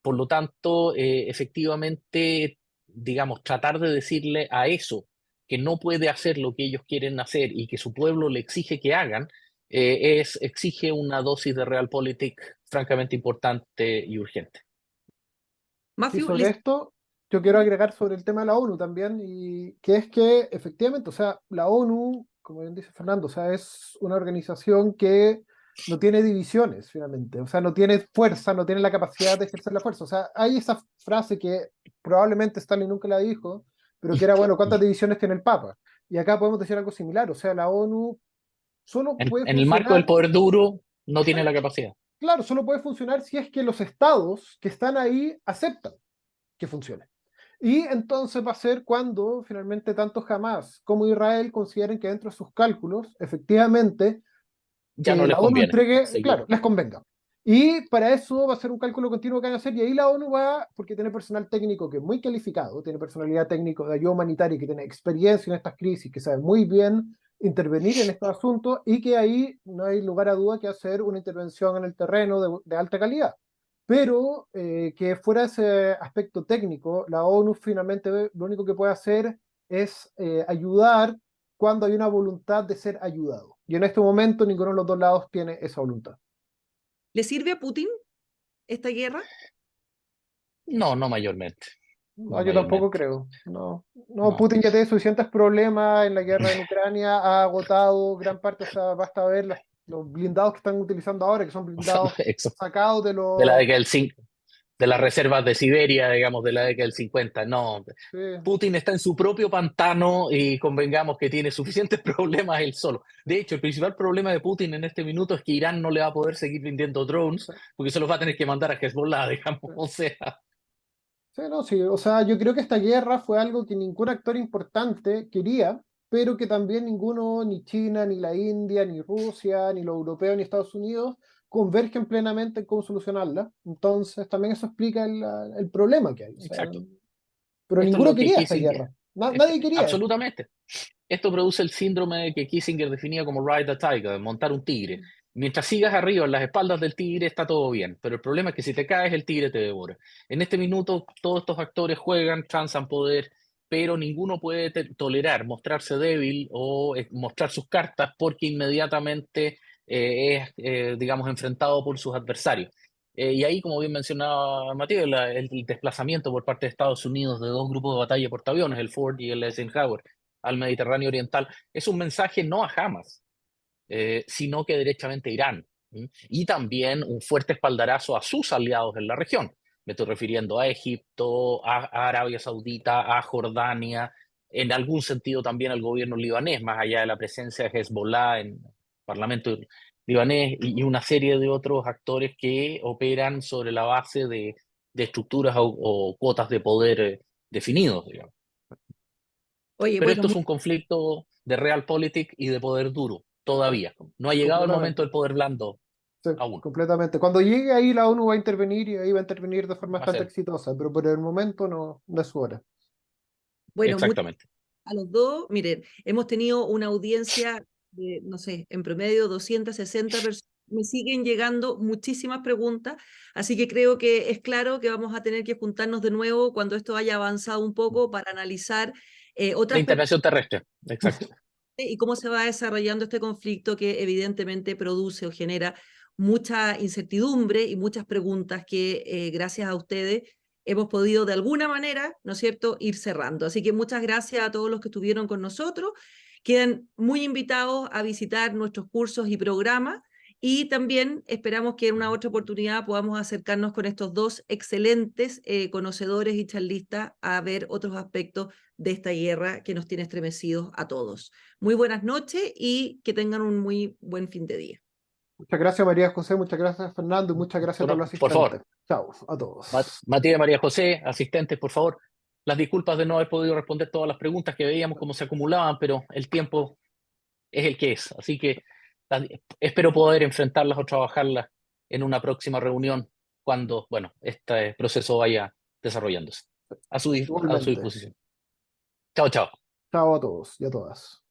B: Por lo tanto, efectivamente, digamos, tratar de decirle a eso que no puede hacer lo que ellos quieren hacer y que su pueblo le exige que hagan, exige una dosis de realpolitik francamente importante y urgente.
C: Sí,
A: Matthew,
C: sobre esto yo quiero agregar sobre el tema de la ONU también, y que es que efectivamente, o sea, la ONU, como bien dice Fernando, o sea, es una organización que no tiene divisiones finalmente, o sea, no tiene fuerza, no tiene la capacidad de ejercer la fuerza. O sea, hay esa frase que probablemente Stalin nunca la dijo, pero que era, bueno, ¿cuántas divisiones tiene el Papa? Y acá podemos decir algo similar, o sea, la ONU solo puede
B: En el marco del
C: funcionar,
B: poder duro, no tiene la
C: exacto,
B: capacidad.
C: claro, solo puede funcionar si es que los estados que están ahí aceptan que funcione. Y entonces va a ser cuando finalmente tanto Hamas como Israel consideren que dentro de sus cálculos, efectivamente,
B: Ya no
C: que
B: les
C: la ONU
B: conviene
C: entregue,
B: seguir.
C: claro, les convenga. Y para eso va a ser un cálculo continuo que van a hacer, y ahí la ONU va, porque tiene personal técnico que es muy calificado, tiene personalidad técnico de ayuda humanitaria, que tiene experiencia en estas crisis, que sabe muy bien intervenir en estos asuntos, y que ahí no hay lugar a duda que hacer una intervención en el terreno de alta calidad. Pero que fuera ese aspecto técnico, la ONU finalmente lo único que puede hacer es ayudar cuando hay una voluntad de ser ayudado. Y en este momento ninguno de los dos lados tiene esa voluntad.
A: ¿le sirve a Putin esta guerra?
B: No, no mayormente.
C: No,
B: No
C: yo tampoco
B: mayormente.
C: creo. No, no,
B: No.
C: Putin ya tiene suficientes problemas en la guerra en Ucrania, ha agotado gran parte, o sea, basta ver los blindados que están utilizando ahora, que son blindados sacados de
B: De la
C: los...
B: década del de las reservas de Siberia, digamos, de la década del 50. No,
C: Sí,
B: Putin está en su propio pantano y convengamos que tiene suficientes problemas él solo. De hecho, el principal problema de Putin en este minuto es que Irán no le va a poder seguir vendiendo drones
C: sí,
B: porque se los va a tener que mandar a Hezbollah, digamos.
C: sí.
B: O sea,
C: Sí, no, sí, o sea, yo creo que esta guerra fue algo que ningún actor importante quería, pero que también ninguno, ni China, ni la India, ni Rusia, ni los europeos, ni Estados Unidos, convergen plenamente en cómo solucionarla. Entonces, también eso explica el problema que hay. O sea,
B: exacto.
C: pero
B: Esto es
C: ninguno
B: lo que
C: quería esta
B: Kissinger,
C: guerra. Nadie quería esto.
B: absolutamente. Esto produce el síndrome que Kissinger definía como ride the tiger, montar un tigre. Mientras sigas arriba en las espaldas del tigre está todo bien, pero el problema es que si te caes el tigre te devora. En este minuto todos estos actores juegan, transan poder, pero ninguno puede tolerar mostrarse débil o mostrar sus cartas porque inmediatamente es, digamos, enfrentado por sus adversarios. Y ahí, como bien mencionaba Matías, el desplazamiento por parte de Estados Unidos de dos grupos de batalla de portaaviones, el Ford y el Eisenhower, al Mediterráneo Oriental, es un mensaje no a Hamas, sino que derechamente a Irán. Y también un fuerte espaldarazo a sus aliados en la región. Me estoy refiriendo a Egipto, a Arabia Saudita, a Jordania, en algún sentido también al gobierno libanés, más allá de la presencia de Hezbollah en el Parlamento libanés y una serie de otros actores que operan sobre la base de estructuras o cuotas de poder definidos, digamos.
A: Oye,
B: Pero
A: bueno,
B: esto es un conflicto de realpolitik y de poder duro, todavía. No ha llegado el momento
C: Completamente.
B: del poder blando
C: Sí,
B: aún.
C: completamente. Cuando llegue ahí la ONU va a intervenir y ahí va a intervenir de forma
B: Va a
C: bastante
B: ser
C: exitosa, pero por el momento no es su hora.
A: bueno,
B: exactamente.
A: a los dos, miren, hemos tenido una audiencia de, no sé, en promedio 260 personas. Me siguen llegando muchísimas preguntas, así que creo que es claro que vamos a tener que juntarnos de nuevo cuando esto haya avanzado un poco para analizar
B: La
A: otras
B: intervención terrestre, exacto.
A: y cómo se va desarrollando este conflicto que evidentemente produce o genera mucha incertidumbre y muchas preguntas que gracias a ustedes hemos podido de alguna manera, ¿no es cierto?, ir cerrando. Así que muchas gracias a todos los que estuvieron con nosotros. Quedan muy invitados a visitar nuestros cursos y programas y también esperamos que en una otra oportunidad podamos acercarnos con estos dos excelentes conocedores y charlistas a ver otros aspectos de esta guerra que nos tiene estremecidos a todos. Muy buenas noches y que tengan un muy buen fin de día.
C: Muchas gracias María José, muchas gracias Fernando y muchas gracias a todos
B: Bueno,
C: los
B: por
C: asistentes.
B: favor,
C: Chao a todos.
B: Matías, María José, asistentes, por favor, las disculpas de no haber podido responder todas las preguntas que veíamos cómo se acumulaban, pero el tiempo es el que es. Así que espero poder enfrentarlas o trabajarlas en una próxima reunión cuando, bueno, este proceso vaya desarrollándose. A su
C: Igualmente.
B: disposición. Chao, chao.
C: Chao a todos y a todas.